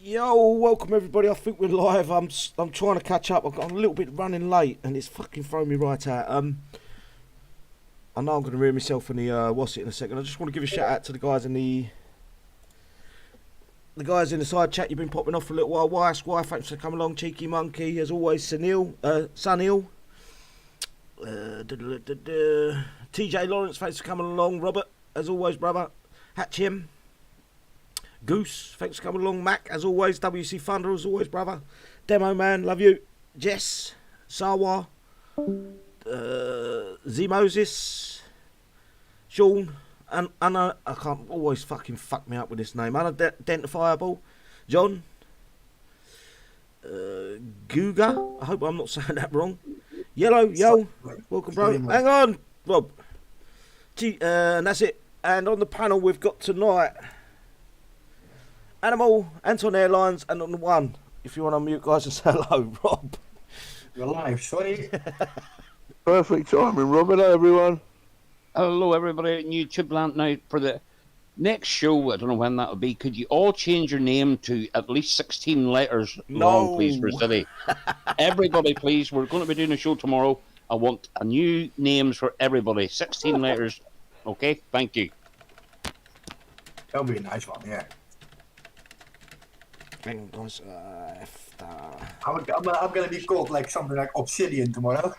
Yo, welcome everybody. I think we're live. I'm trying to catch up. I'm a little bit running late, and it's fucking throwing me right out. I know I'm going to rear myself in the what's it in a second. I just want to give a shout out to the guys in the side chat. You've been popping off for a little while. Why? Thanks for coming along, cheeky monkey. As always, Sunil, TJ Lawrence. Thanks for coming along. Robert, as always, brother. Hatchim. Goose, thanks for coming along. Mac, as always. WC Thunder, as always, brother. Demo Man, love you. Jess, Sawa, Z Moses, Sean, and Anna. I can't always fucking fuck me up with this name. Unidentifiable, John, Guga. I hope I'm not saying that wrong. Yellow, yo, welcome, bro. Hang on, Rob. And that's it. And on the panel we've got tonight. Animal, Anton Airlines, and on the one, if you want to mute guys and say hello, Rob. You're live, sorry. Perfect timing, Robert. Hello, everyone. Hello, everybody in YouTube land. Now, for the next show, I don't know when that will be, could you all change your name to at least 16 letters long, please, for City? Everybody, please. We're going to be doing a show tomorrow. I want a new names for everybody. 16 letters. Okay? Thank you. That'll be a nice one, yeah. Hang on, guys. I'm going to be called like something like Obsidian tomorrow.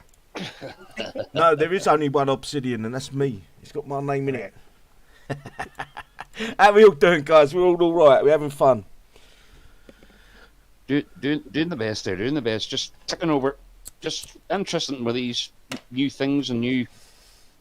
No, there is only one Obsidian, and that's me. It's got my name in it. How we all doing, guys? We're all right. We're having fun. Doing the best there, doing the best. Just ticking over. Just interested with these new things and new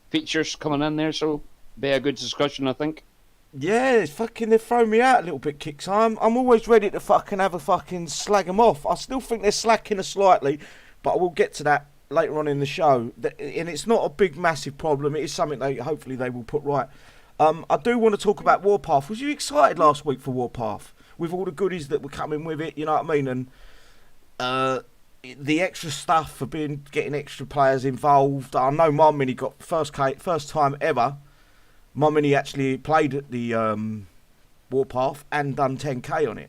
features coming in there, so be a good discussion, I think. Yeah, it's fucking, they've thrown me out a little bit, Kixeye. I'm always ready to fucking have a fucking slag them off. I still think they're slacking us slightly, but I will get to that later on in the show. And it's not a big, massive problem. It is something hopefully they will put right. I do want to talk about Warpath. Was you excited last week for Warpath? With all the goodies that were coming with it, you know what I mean? And the extra stuff for getting extra players involved. I know my mini got first time ever. My mini actually played at the Warpath and done 10k on it.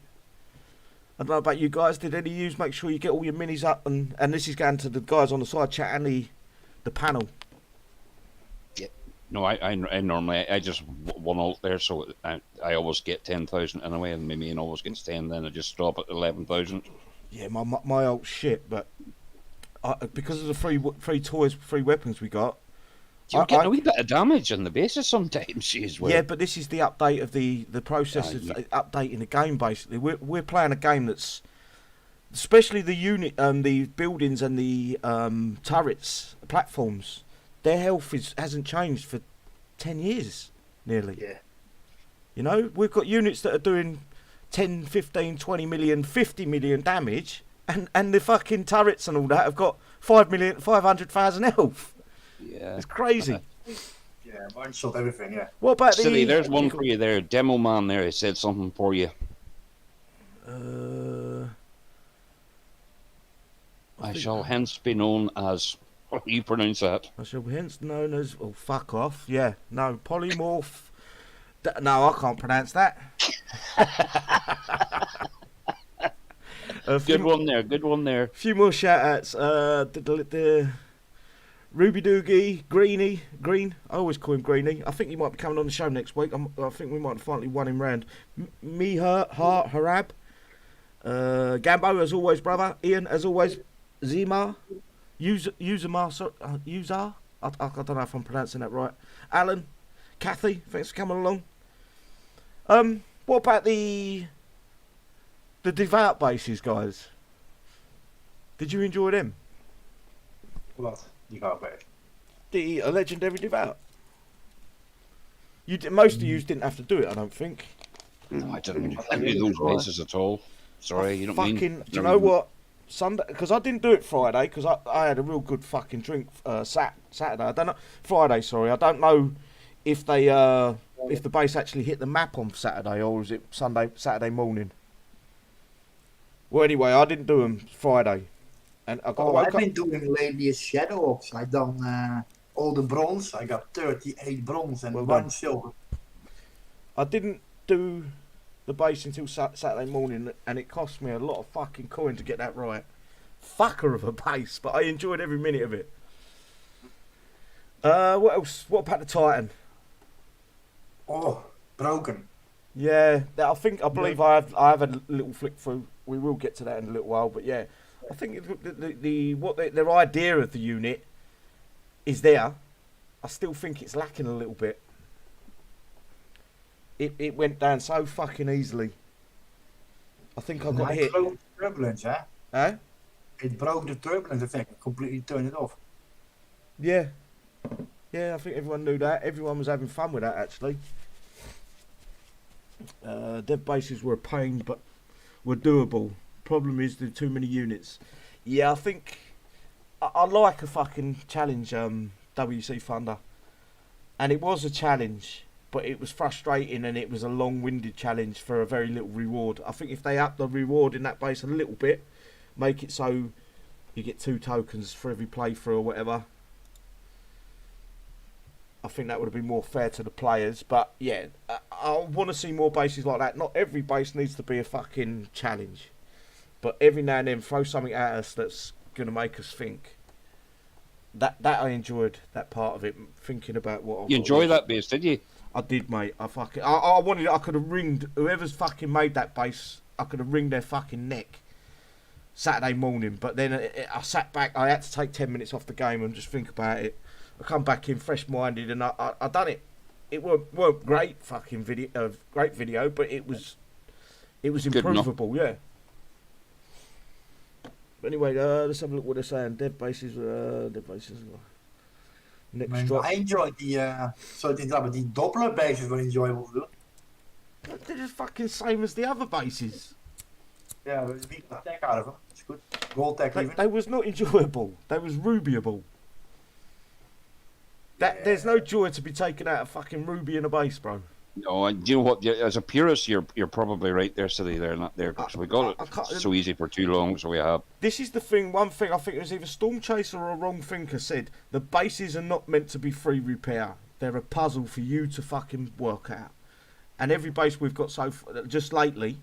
I don't know about you guys. Did any of you make sure you get all your minis up? And this is going to the guys on the side chat and the panel. Yeah. No, I normally I just one alt there, so I always get 10,000 anyway, and my main always gets 10. Then I just stop at 11,000. Yeah, my old shit, but because of the free toys, free weapons we got. You're getting a wee bit of damage on the bases sometimes. Yeah, but this is the update of the process of updating the game. Basically, we're playing a game that's, especially the unit, the buildings and the turrets, platforms. Their health hasn't changed for 10 years, nearly. Yeah. You know, we've got units that are doing 10, 15, 20 million, 50 million damage, and the fucking turrets and all that have got 500,000 health. Yeah, it's crazy. Yeah, mine shot everything, yeah. What about Silly, there's one for you there. Demo Man there, he said something for you. I shall hence be known as... What do you pronounce that? I shall be hence known as... Oh, fuck off. Yeah, no, polymorph... No, I can't pronounce that. Good one there, good one there. A few more shout-outs. Ruby Doogie, Green. I always call him Greenie. I think he might be coming on the show next week. I think we might finally won him round. Harab. Gambo, as always, brother. Ian, as always. Zima. Uzamar. Uzar. I don't know if I'm pronouncing that right. Alan. Kathy, thanks for coming along. What about the devout bases, guys? Did you enjoy them? What? Devout base. The legendary devout. Most of you didn't have to do it, I don't think. No, I didn't do those bases at all. Sorry, you don't mean... Do you know what? Sunday, because I didn't do it Friday, because I had a real good fucking drink Saturday. I don't know. Friday, sorry. I don't know if they if the base actually hit the map on Saturday, or was it Saturday morning? Well, anyway, I didn't do them Friday. And I've been doing lately is Shadow Ops. I've done all the bronze. I got 38 bronze and 1 silver. I didn't do the base until Saturday morning, and it cost me a lot of fucking coin to get that right. Fucker of a base, but I enjoyed every minute of it. What else? What about the Titan? Oh, broken. Yeah, I believe I have a little flick through. We will get to that in a little while, but yeah, I think their idea of the unit is there. I still think it's lacking a little bit. It went down so fucking easily. I think I got hit. It broke the turbulence, eh? Huh? It broke the turbulence effect. Completely turned it off. Yeah. Yeah, I think everyone knew that. Everyone was having fun with that, actually. Dev bases were a pain, but were doable. Problem is, there are too many units. Yeah, I think I like a fucking challenge, WC Thunder. And it was a challenge, but it was frustrating and it was a long-winded challenge for a very little reward. I think if they up the reward in that base a little bit, make it so you get 2 tokens for every playthrough or whatever, I think that would have been more fair to the players. But yeah, I want to see more bases like that. Not every base needs to be a fucking challenge, but every now and then throw something at us that's going to make us think. That I enjoyed, that part of it, thinking about what You enjoy that base, did you? I did, mate. I wanted. I could have ringed whoever's fucking made that base. I could have ringed their fucking neck Saturday morning. But then I sat back. I had to take 10 minutes off the game and just think about it. I come back in fresh-minded and I done it. It weren't great fucking video, great video, but it was improvable. Yeah. But anyway, let's have a look what they're saying. Dead bases. Next drop. I enjoyed the but the Doppler bases were enjoyable too. They're just fucking same as the other bases. Yeah, but we beat the tech out of them. It's good. Gold tech even. They was not enjoyable. They was rubyable. There's no joy to be taken out of fucking Ruby in a base, bro. No, and you know what? As a purist, you're probably right there, City. They're not there because we got it so easy for too long, so we have. This is the thing. One thing I think it was either Storm Chaser or a Wrong Thinker said the bases are not meant to be free repair. They're a puzzle for you to fucking work out. And every base we've got just lately,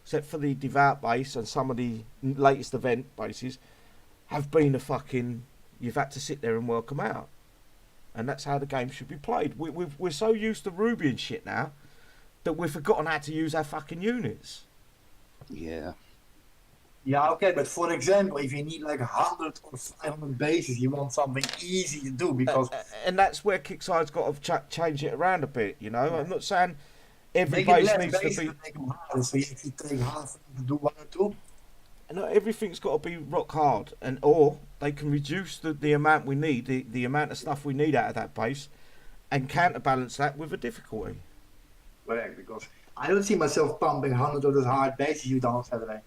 except for the Devout base and some of the latest event bases, have been a fucking. You've had to sit there and work them out. And that's how the game should be played. We're so used to Ruby and shit now that we've forgotten how to use our fucking units. Yeah. Yeah, okay, but for example, if you need like 100 or 500 bases, you want something easy to do because... and that's where Kixeye's got to change it around a bit, you know? Yeah. I'm not saying every base needs to be... Make them harder, so if you take half to do 1 or 2... No, everything's got to be rock hard, or they can reduce the amount we need, the amount of stuff we need out of that base, and counterbalance that with a difficulty. Correct, because I don't see myself pumping 100 of those hard bases you done on Saturday.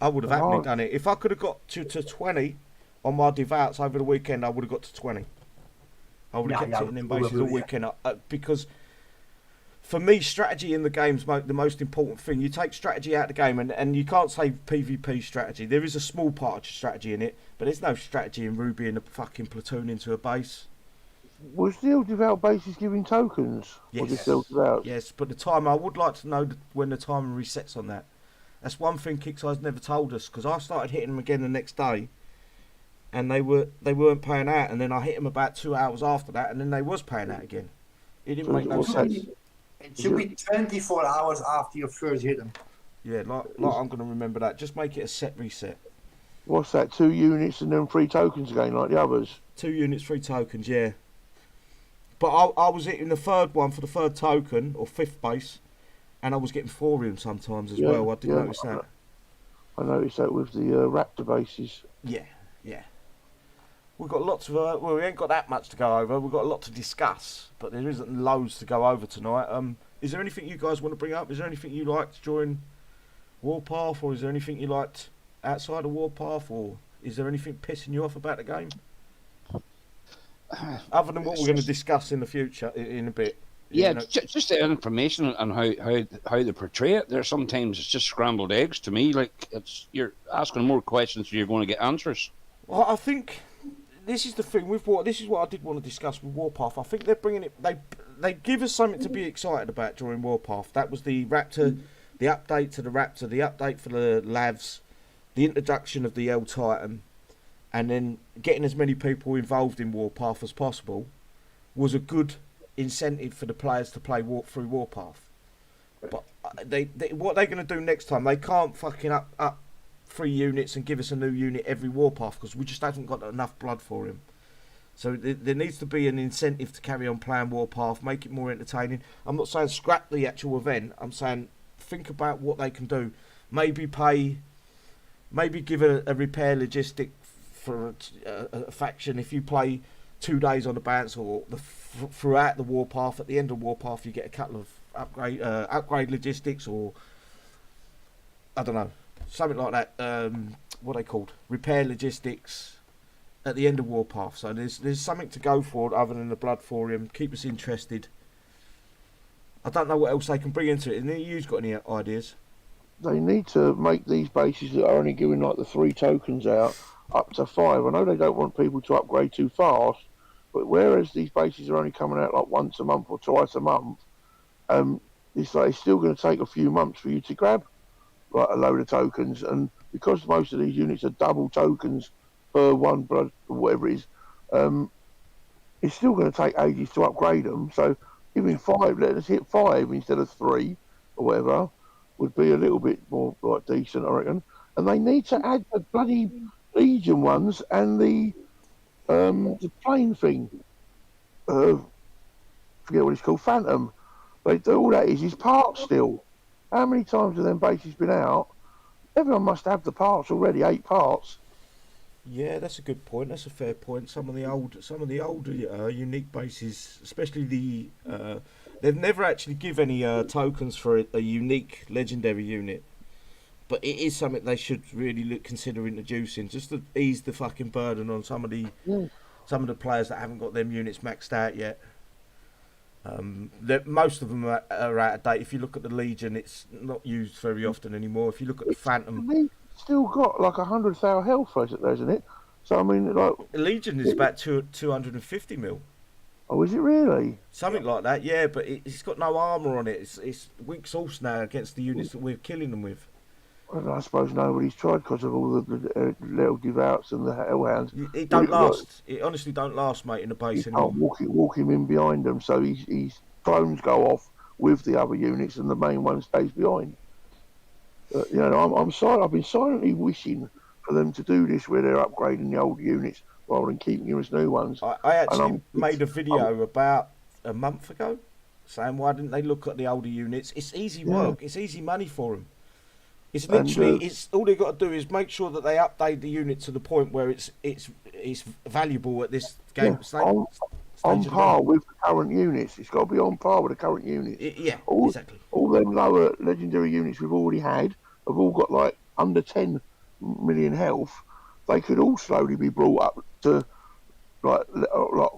I would have happily done it. If I could have got to 20 on my Devouts over the weekend, I would have got to 20. I would have kept hitting them bases all weekend, because... For me, strategy in the game's the most important thing. You take strategy out of the game, and you can't say PvP strategy. There is a small part of strategy in it, but there's no strategy in Ruby and a fucking platoon into a base. Was still Devout bases giving tokens? Yes. Yes, but the timer, I would like to know when the timer resets on that. That's one thing Kixeye's never told us, because I started hitting them again the next day, and they weren't paying out, and then I hit them about 2 hours after that, and then they was paying out again. It didn't make no sense. It should be 24 hours after you first hit them. Yeah, like I'm going to remember that. Just make it a set reset. What's that, 2 units and then 3 tokens again, like the others? 2 units, 3 tokens, yeah. But I was hitting the third one for the 3rd token, or 5th base, and I was getting thorium sometimes as well. I did notice that. I noticed that with the Raptor bases. Yeah. We've got lots of... well, we ain't got that much to go over. We've got a lot to discuss, but there isn't loads to go over tonight. Is there anything you guys want to bring up? Is there anything you liked during Warpath, or is there anything you liked outside of Warpath, or is there anything pissing you off about the game? Other than what we're going to discuss in the future, in a bit. Yeah, just the information on how they portray it. There sometimes it's just scrambled eggs to me. Like you're asking more questions, so you're going to get answers. Well, I think... This is the thing with this is what I did want to discuss with Warpath. I think they're bringing it. they give us something to be excited about during Warpath. That was the Raptor, the update to the Raptor, the update for the Lavs, the introduction of the L Titan, and then getting as many people involved in Warpath as possible was a good incentive for the players to play through Warpath. But what they're going to do next time, they can't fucking up 3 units and give us a new unit every Warpath, because we just haven't got enough blood for him. So there needs to be an incentive to carry on playing Warpath, make it more entertaining. I'm not saying scrap the actual event. I'm saying think about what they can do. Maybe give a repair logistic for a faction. If you play 2 days on the bounce or throughout the Warpath, at the end of Warpath you get a couple of upgrade logistics, or I don't know, something like that. What are they called? Repair logistics at the end of Warpath. So there's something to go for other than the blood for him. Keep us interested. I don't know what else they can bring into it. And you've got any ideas? They need to make these bases that are only giving like the 3 tokens out up to 5. I know they don't want people to upgrade too fast, but whereas these bases are only coming out like once a month or twice a month, it's like it's still going to take a few months for you to grab like a load of tokens. And because most of these units are double tokens per 1 blood or whatever it is, it's still going to take ages to upgrade them. So giving 5, let us hit 5 instead of 3 or whatever, would be a little bit more like decent, I reckon. And they need to add the bloody Legion ones and the plane thing. Forget what it's called, Phantom. All that is parts still. How many times have them bases been out? Everyone must have the parts already, 8 parts. Yeah, that's a good point. That's a fair point. Some of the older unique bases, especially they've never actually give any tokens for a unique legendary unit, but it is something they should really consider introducing, just to ease the fucking burden on some of the players that haven't got them units maxed out yet. Most of them are out of date. If you look at the Legion, it's not used very often anymore. If you look at the Phantom, still got like 100,000 health, isn't it? So I mean, like the Legion is about 250 mil. Oh, is it really? Something like that, yeah. But it's got no armour on it. It's weak sauce now against the units that we're killing them with. Well, I suppose nobody's tried because of all the little devouts and the hellhounds. It don't last. It honestly don't last, mate, in the base anymore. Walk him in behind them, so his clones go off with the other units, and the main one stays behind. I've been silently wishing for them to do this, where they're upgrading the old units rather than keeping them as new ones. I actually made a video about a month ago saying why didn't they look at the older units? It's easy work. It's easy money for them. It's literally it's all they got to do is make sure that they update the unit to the point where it's valuable at this game stage. On par with the current units. It's got to be on par with the current units. Exactly. All them lower legendary units we've already had have all got like under 10 million health. They could all slowly be brought up to like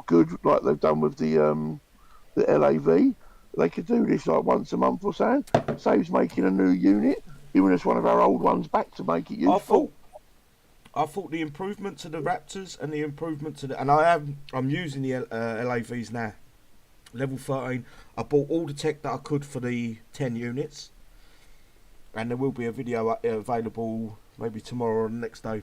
good, like they've done with the LAV. They could do this like once a month or so. Saves making a new unit, giving us one of our old ones back to make it useful. I thought the improvement to the Raptors and the improvement to I'm using the LAVs now. Level 13. I bought all the tech that I could for the 10 units. And there will be a video available maybe tomorrow or the next day.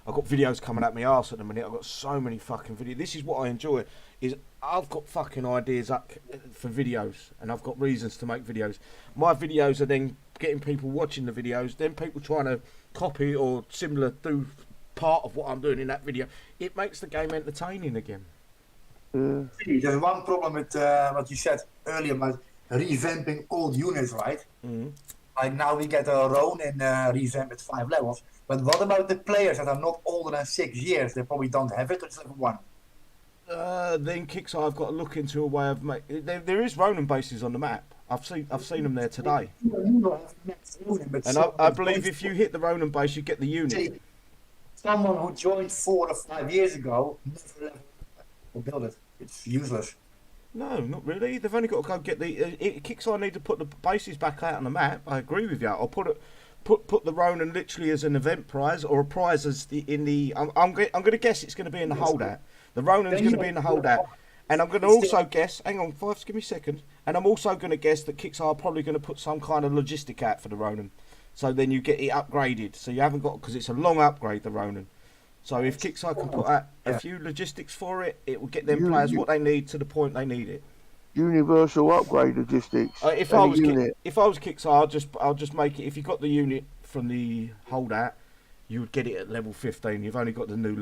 I've got videos coming at my arse at the minute. I've got so many fucking videos. This is what I enjoy, is I've got fucking ideas up for videos, and I've got reasons to make videos. My videos are then getting people watching the videos, then people trying to copy or similar do part of what I'm doing in that video. It makes the game entertaining again. There's one problem with what you said earlier about revamping old units, right? Mm-hmm. Like now we get a Ronan revamp at 5 levels. But what about the players that are not older than 6 years? They probably don't have it, or it's level 1. Then Kixeye, I've got to look into a way of there is Ronan bases on the map. I've seen them there today. And I believe if you hit the Ronan base, you get the unit. See, someone who joined 4 or 5 years ago never leveled or build it. It's useless. No, not really. They've only got to go get the Kixeye need to put the bases back out on the map. I agree with you. I'll put the Ronan literally as an event prize, or a prize as I'm going to guess it's going to be in the holdout. The Ronan's going to be in the holdout, And I'm going to also guess, hang on, Fives, give me a second. And I'm also going to guess that Kixeye are probably going to put some kind of logistic out for the Ronan. So then you get it upgraded. So you haven't got, because it's a long upgrade, the Ronan. So if Kixeye can put out a few logistics for it, it will get them players what they need to the point they need it. Universal upgrade logistics. If I was Kixeye, I'll just make it. If you got the unit from the Holdout, you would get it at level 15. You've only got the new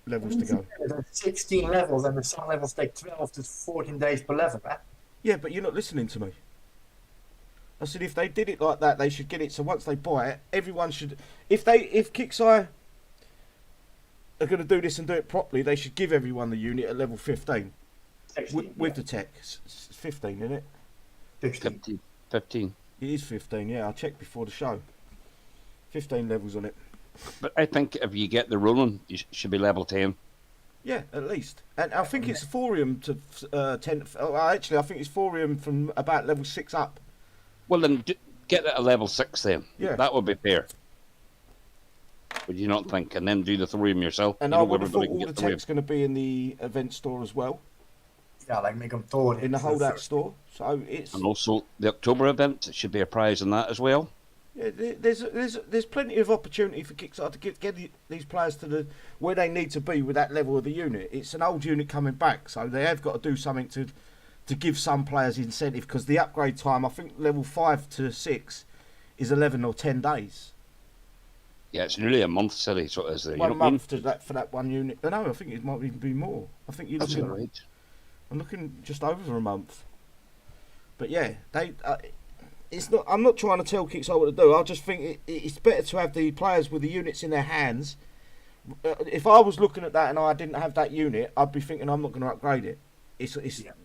levels to go. There's 16 levels, and some levels take 12 to 14 days per level, eh? Yeah, but you're not listening to me. I said if they did it like that, they should get it. So once they buy it, everyone should. If Kixeye are going to do this and do it properly, they should give everyone the unit at level 15 with the tech. It's 15, isn't it? 15. 15. It is 15. Yeah, I checked before the show. 15 levels on it. But I think if you get the Ronan, you should be level 10. Yeah, at least. And I think it's Thorium to 10. Actually, I think it's Thorium from about level 6 up. Well, then get it at level 6 then. Yeah. That would be fair. Would you not think? And then do the Thorium yourself. And I would have thought all the tech's going to be in the event store as well. Yeah, like make them taller. In the Holdout store. So it's... And also the October event, it should be a prize in that as well. Yeah, there's plenty of opportunity for Kixeye to get these players to where they need to be with that level of the unit. It's an old unit coming back, so they have got to do something to give some players incentive, because the upgrade time, I think level 5 to 6 is 11 or 10 days. Yeah, it's nearly a month, silly, so it is there. 1 month for that one unit. No, I think it might even be more. I think you're That's looking, right. I'm looking just over a month. But yeah, it's not. I'm not trying to tell Kixeye what to do. I just think it's better to have the players with the units in their hands. If I was looking at that and I didn't have that unit, I'd be thinking I'm not going to upgrade it.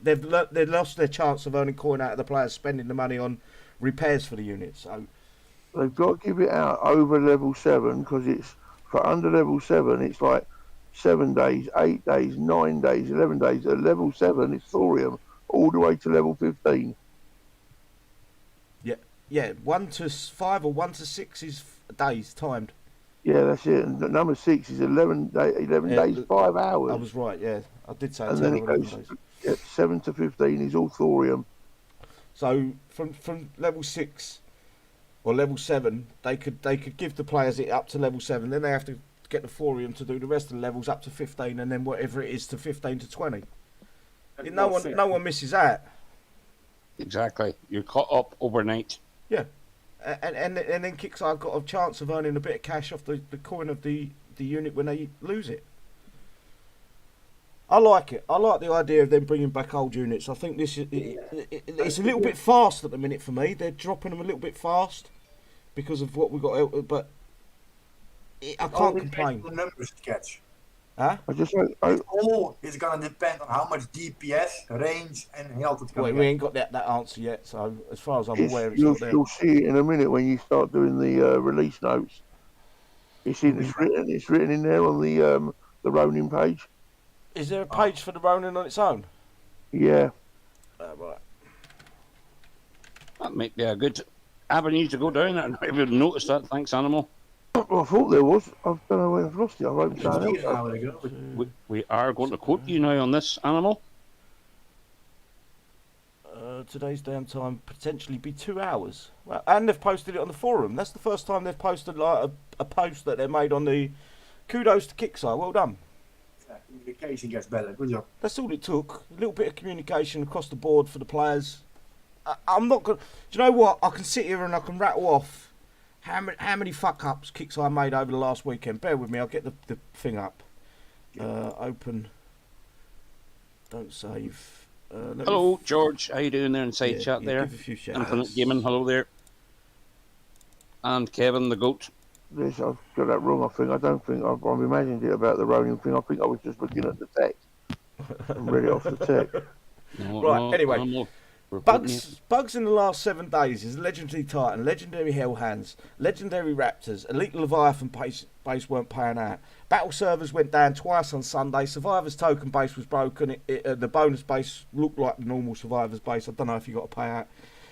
They've lost their chance of earning coin out of the players spending the money on repairs for the unit. So they've got to give it out over level 7, because it's for under level 7. It's like 7 days, 8 days, 9 days, 11 days. At level 7, it's Thorium all the way to level 15. Yeah, 1 to 5 or 1 to 6 is days timed. Yeah, that's it. And number 6 is 11 days, 5 hours. I was right, yeah. I did say 10 and then or it 11 goes, days. yeah, 7 to 15 is all Thorium. So from level 6 or level 7, they could give the players it up to level 7. Then they have to get the Thorium to do the rest of the levels up to 15, and then whatever it is to 15 to 20. No one misses out. Exactly. You're caught up overnight. Yeah, and then Kixeye got a chance of earning a bit of cash off the coin of the unit when they lose it. I like it. I like the idea of them bringing back old units. I think this it's a little bit fast at the minute for me. They're dropping them a little bit fast because of what we got. But I can't complain. The numbers to catch. Huh? It all is going to depend on how much DPS, range, and health it's going to we ain't got that answer yet. So as far as I'm aware, it's not there. You'll see it in a minute when you start doing the release notes. It's written in there on the Ronin page. Is there a page for the Ronin on its own? Yeah. Right. That might be a good avenue to go down. I never even noticed that. Thanks, Animal. Well, I thought there was. I don't know where I've lost it. I've opened something else. We are going to quote you now on this, Animal. Today's downtime potentially be 2 hours. Well, and they've posted it on the forum. That's the first time they've posted like a post that they made on the. Kudos to Kixeye. Well done. Communication gets better. Good job. That's all it took. A little bit of communication across the board for the players. I'm not going. Do you know what? I can sit here and I can rattle off how many fuck ups Kixeye made over the last weekend. Bear with me. I'll get the thing up. Open. Don't save. Hello, George. How you doing there inside chat there? Give a few shout Infinite Gaming. Hello there. And Kevin the goat. This, I've got that wrong, I think. I don't think I've imagined it about the Ronin thing. I think I was just looking at the text and read it off the text. Anyway. Bugs in the last 7 days is Legendary Titan, Legendary Hellhounds, Legendary Raptors, Elite Leviathan base weren't paying out. Battle servers went down twice on Sunday. Survivors token base was broken. The bonus base looked like the normal Survivors base. I don't know if you got to pay out.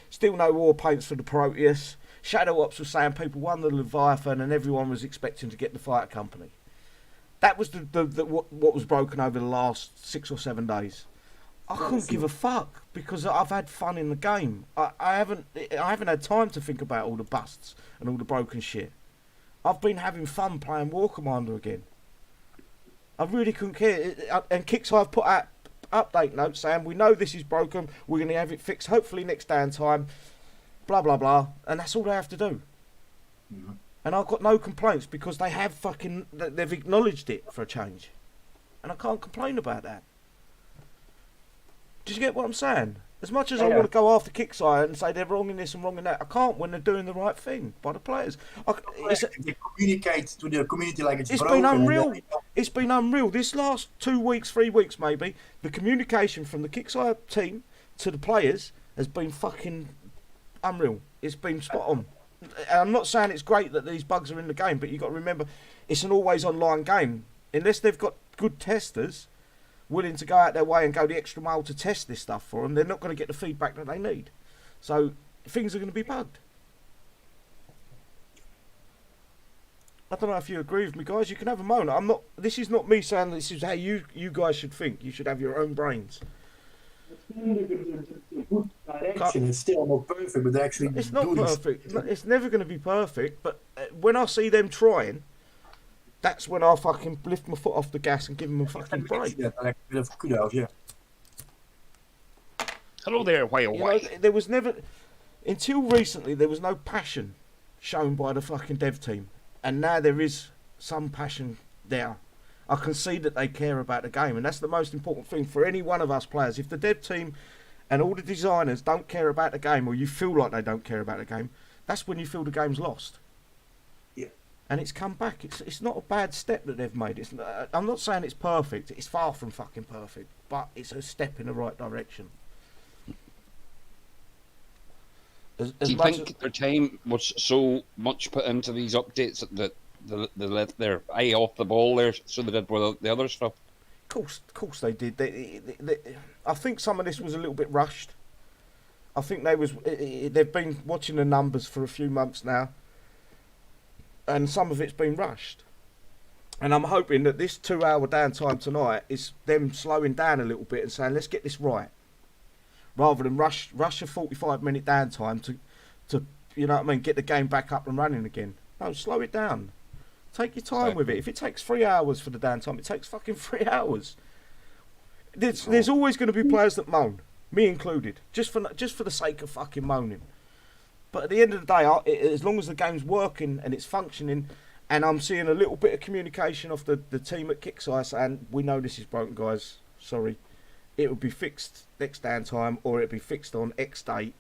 Still no war paints for the Proteus. Shadow Ops was saying people won the Leviathan and everyone was expecting to get the Fighter Company. That was what was broken over the last 6 or 7 days. I couldn't give a fuck because I've had fun in the game. I haven't had time to think about all the busts and all the broken shit. I've been having fun playing War Commander again. I really couldn't care. And Kixeye have put out update notes saying we know this is broken. We're going to have it fixed hopefully next downtime. Blah blah blah, and that's all they have to do. Mm-hmm. And I've got no complaints because they've acknowledged it for a change, and I can't complain about that. Do you get what I'm saying? As much as I want to go after Kixeye and say they're wrong in this and wrong in that, I can't when they're doing the right thing by the players. They communicate to the community like it's been broken. unreal. It's been unreal. This last 2 weeks, 3 weeks maybe, the communication from the Kixeye team to the players has been fucking unreal. It's been spot on. And I'm not saying it's great that these bugs are in the game, but you've got to remember it's an always online game. Unless they've got good testers willing to go out their way and go the extra mile to test this stuff for them, they're not going to get the feedback that they need. So things are going to be bugged. I don't know if you agree with me, guys. You can have a moan. This is not me saying this is how you guys should think. You should have your own brains. It's still not perfect, but they actually it's not perfect. It's never going to be perfect. But when I see them trying, that's when I fucking lift my foot off the gas and give them a fucking break. Yeah, like a bit of kudos, yeah. Hello there, whale. There was never, until recently, there was no passion shown by the fucking dev team, and now there is some passion there. I can see that they care about the game, and that's the most important thing for any one of us players. If the dev team and all the designers don't care about the game, or you feel like they don't care about the game, that's when you feel the game's lost. Yeah. And it's come back. It's not a bad step that they've made. I'm not saying it's perfect. It's far from fucking perfect, but it's a step in the right direction. Do you think their time was so much put into these updates that they let their eye off the ball there, so they did with the other stuff? Of course they did. I think some of this was a little bit rushed. I think they've been watching the numbers for a few months now, and some of it's been rushed. And I'm hoping that this 2-hour downtime tonight is them slowing down a little bit and saying, let's get this right, rather than rush a 45-minute downtime to you know what I mean, get the game back up and running again. No, slow it down. Take your time with it. If it takes 3 hours for the downtime, it takes fucking 3 hours. There's always going to be players that moan, me included, just for the sake of fucking moaning. But at the end of the day, as long as the game's working and it's functioning, and I'm seeing a little bit of communication off the team at Kixeye saying, we know this is broken, guys. Sorry, it will be fixed next downtime, or it'll be fixed on X date.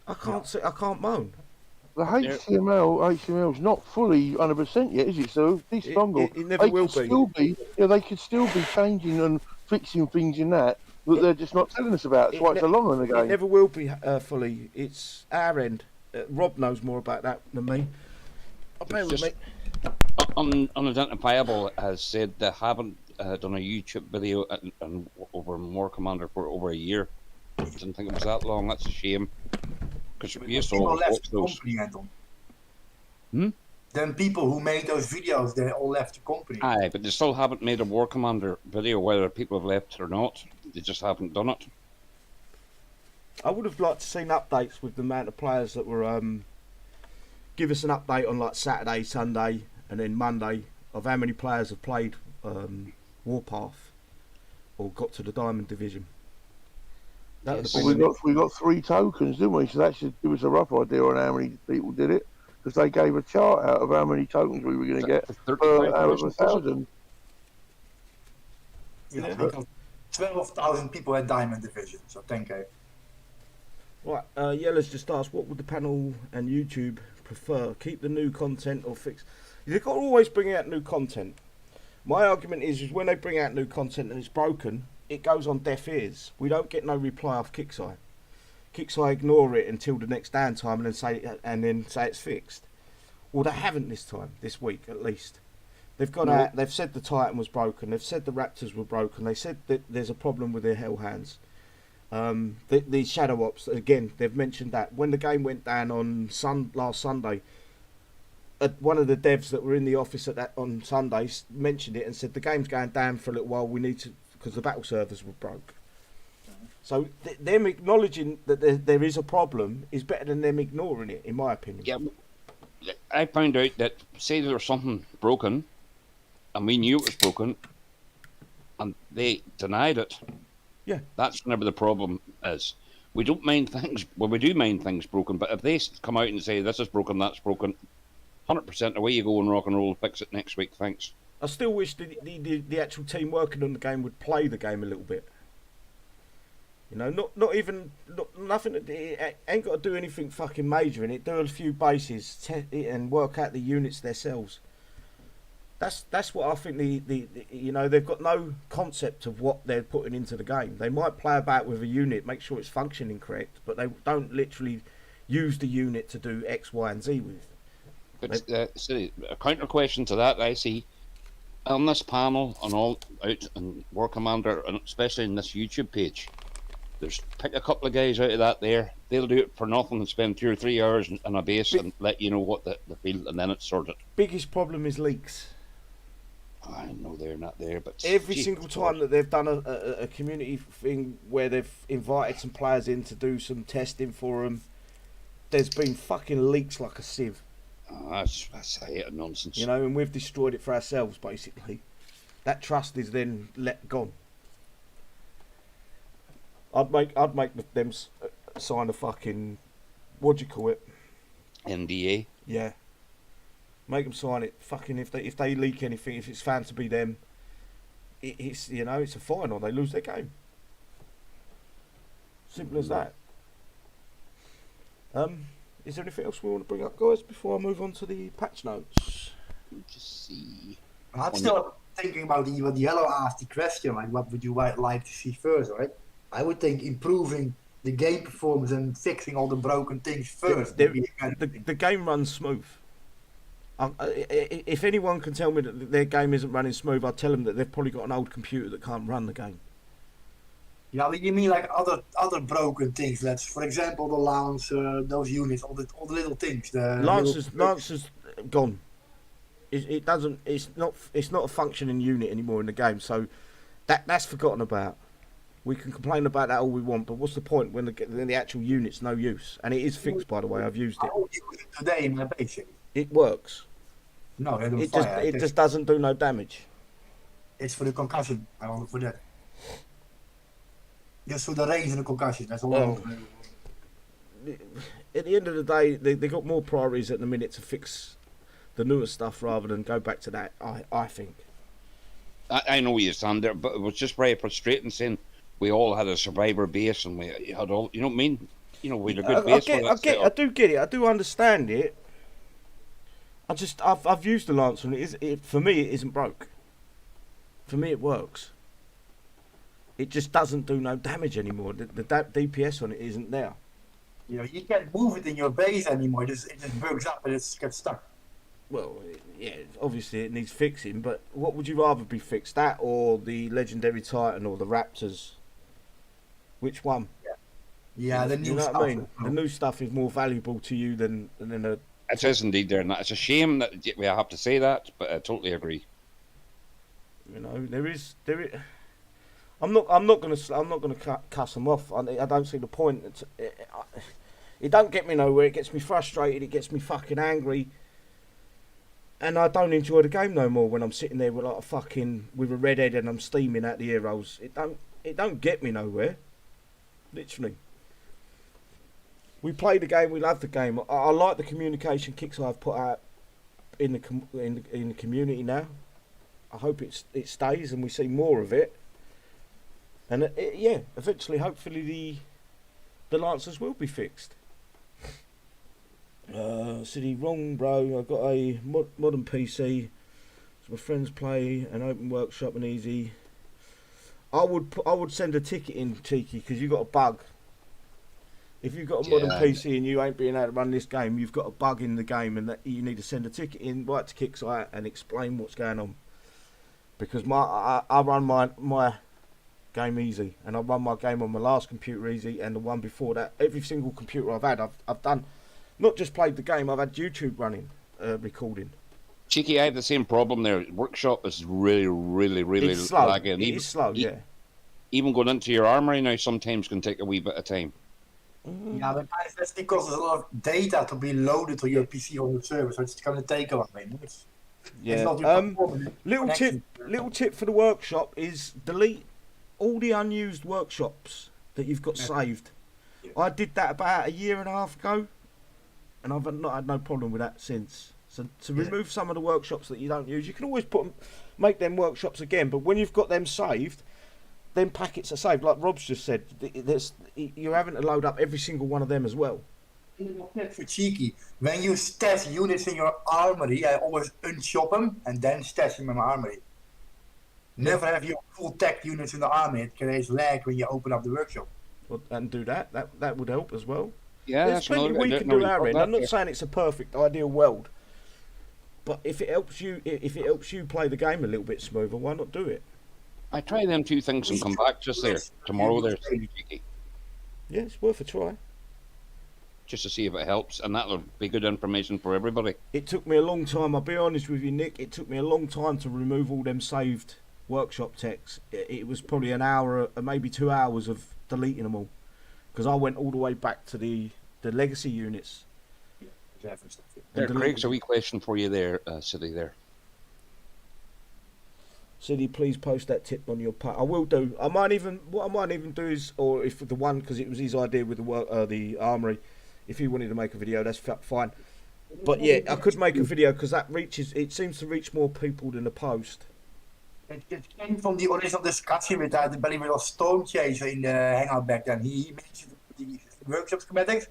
I can't moan. The HTML is not fully 100% yet, is it? So this dongle, it never will be. They could still be changing and fixing things in that they're just not telling us about. That's why it's so long in the game. It never will be fully. It's our end. Rob knows more about that than me. Bear with me. Unidentifiable has said they haven't done a YouTube video over War Commander for over a year. I didn't think it was that long. That's a shame. Because we used to all watch those. Then people who made those videos, they all left the company. Aye, but they still haven't made a War Commander video, whether people have left or not. They just haven't done it. I would have liked to seen updates with the amount of players that were give us an update on like Saturday, Sunday, and then Monday of how many players have played Warpath or got to the Diamond Division. We got 3 tokens, didn't we? So that should give us a rough idea on how many people did it, because they gave a chart out of how many tokens we were going to get out of 1,000. Yeah, because 12,000 people had Diamond Division, so 10k. Right, Yella's just asked, what would the panel and YouTube prefer? Keep the new content or fix? They've got to always bring out new content. My argument is when they bring out new content and it's broken, it goes on deaf ears. We don't get no reply off Kixeye. Kixeye ignore it until the next downtime and then say it's fixed. Well, they haven't this week at least. They've gone out. They've said the Titan was broken. They've said the Raptors were broken. They said that there's a problem with their Hellhounds. The Shadow Ops again. They've mentioned that when the game went down on last Sunday. one of the devs that were in the office on Sundays mentioned it and said the game's going down for a little while. We need to, because the battle servers were broke. So them acknowledging that there is a problem is better than them ignoring it, in my opinion. Yeah, I found out that say there was something broken, and we knew it was broken, and they denied it. Yeah, that's whenever the problem is. We don't mind things. Well, we do mind things broken, but if they come out and say this is broken, that's broken, 100% away you go and rock and roll, fix it next week. Thanks. I still wish the actual team working on the game would play the game a little bit. You know, nothing. It ain't got to do anything fucking major in it. Do a few bases and work out the units themselves. That's what I think. You know, they've got no concept of what they're putting into the game. They might play about with a unit, make sure it's functioning correct, but they don't literally use the unit to do X, Y, and Z with. But so a counter question to that, I see on this panel and all out and War Commander, and especially in this YouTube page. There's pick a couple of guys out of that there. They'll do it for nothing and spend 2 or 3 hours on a base and let you know what the feel, and then it's sorted. Biggest problem is leaks. I know they're not there, but every single time that they've done a community thing where they've invited some players in to do some testing for them, there's been fucking leaks like a sieve. Oh, that's I hate nonsense. You know, and we've destroyed it for ourselves basically. That trust is then gone. I'd make them sign a fucking, what do you call it? NDA. Yeah. Make them sign it. Fucking if they leak anything, if it's found to be them, it's you know, it's a fine or they lose their game. Simple as that. Is there anything else we want to bring up, guys, before I move on to the patch notes? Just see. I'm still thinking about what the yellow asked the question, like what would you like to see first, right? I would think improving the game performance and fixing all the broken things first. The game runs smooth. If anyone can tell me that their game isn't running smooth, I'll tell them that they've probably got an old computer that can't run the game. Yeah, but you mean like other broken things? That's, for example, the lance, those units, all the little things. Lancer's gone. It doesn't. It's not a functioning unit anymore in the game. So that's forgotten about. We can complain about that all we want, but what's the point when the actual unit's no use? And it is fixed, by the way. I've used it. I will use it today in my basic. It works. No, it just doesn't do no damage. It's for the concussion. I want it for that. Just for the range and the concussion. That's all. At the end of the day, they got more priorities at the minute to fix the newer stuff rather than go back to that. I think. I know you stand there, but it was just very frustrating saying we all had a survivor base and we had all. You know what I mean? You know, we had a good base. I do get it. I do understand it. I've used the Lancer and for me it isn't broke. For me it works. It just doesn't do no damage anymore. The DPS on it isn't there. You know, you can't move it in your base anymore. It just bugs up and it gets stuck. Well, yeah, obviously it needs fixing, but what would you rather be fixed, that or the Legendary Titan or the Raptors? Which one? Yeah, the new stuff. What I mean? The new stuff is more valuable to you than a... It is indeed there, and it's a shame that we have to say that, but I totally agree. You know, there is. I'm not gonna cuss them off. I don't see the point. It don't get me nowhere. It gets me frustrated. It gets me fucking angry. And I don't enjoy the game no more when I'm sitting there with like with a red head and I'm steaming out the ear rolls. It don't get me nowhere. Literally. We play the game. We love the game. I like the communication Kixeye have put out in the community now. I hope it stays and we see more of it. And eventually, hopefully, the Lancers will be fixed. City wrong, bro. I've got a modern PC. So my friends play an open workshop and easy. I would send a ticket in, Cheeky, because you got a bug. If you've got a modern PC and you ain't being able to run this game, you've got a bug in the game, and that you need to send a ticket in, right to Kixeye, and explain what's going on. Because I run my game easy, and I run my game on my last computer easy, and the one before that. Every single computer I've had, I've done, not just played the game. I've had YouTube running, recording. Cheeky, I had the same problem there. Workshop is really It's slow. lagging. It is slow, yeah. Even going into your armory now sometimes can take a wee bit of time. Yeah, but guys, that's because there's a lot of data to be loaded to your PC on the server, so it's going to take a while. It's Yeah. not your performance, Little tip for the workshop is delete all the unused workshops that you've got saved. Yeah. I did that about a year and a half ago, and I've not had no problem with that since. So to remove some of the workshops that you don't use, you can always make them workshops again. But when you've got them saved, then packets are saved. Like Rob's just said, you're having to load up every single one of them as well. For cheeky, when you stash units in your armory, I always unshop them and then stash them in my armory. Never have your full tech units in the army. It creates lag when you open up the workshop. Well, and do that. That would help as well. Yeah, There's plenty we can do our end. I'm not saying it's a perfect ideal world, but if it helps you play the game a little bit smoother, why not do it? I try them two things and come back just there tomorrow. There's Cheeky, Yeah, it's worth a try. just to see if it helps, and that'll be good information for everybody. It took me a long time. I'll be honest with you, Nick. It took me a long time to remove all them saved workshop techs. It was probably an hour, maybe 2 hours of deleting them all, because I went all the way back to the legacy units. There, Craig's a wee question for you there, City there. City, please post that tip on your I will do. What I might even do is, or if the one, because it was his idea with the armory, if he wanted to make a video, that's fine. But yeah, I could make a video because it seems to reach more people than the post. It came from the original discussion with the very little Storm Chaser in the Hangout back then. He mentioned the workshop schematics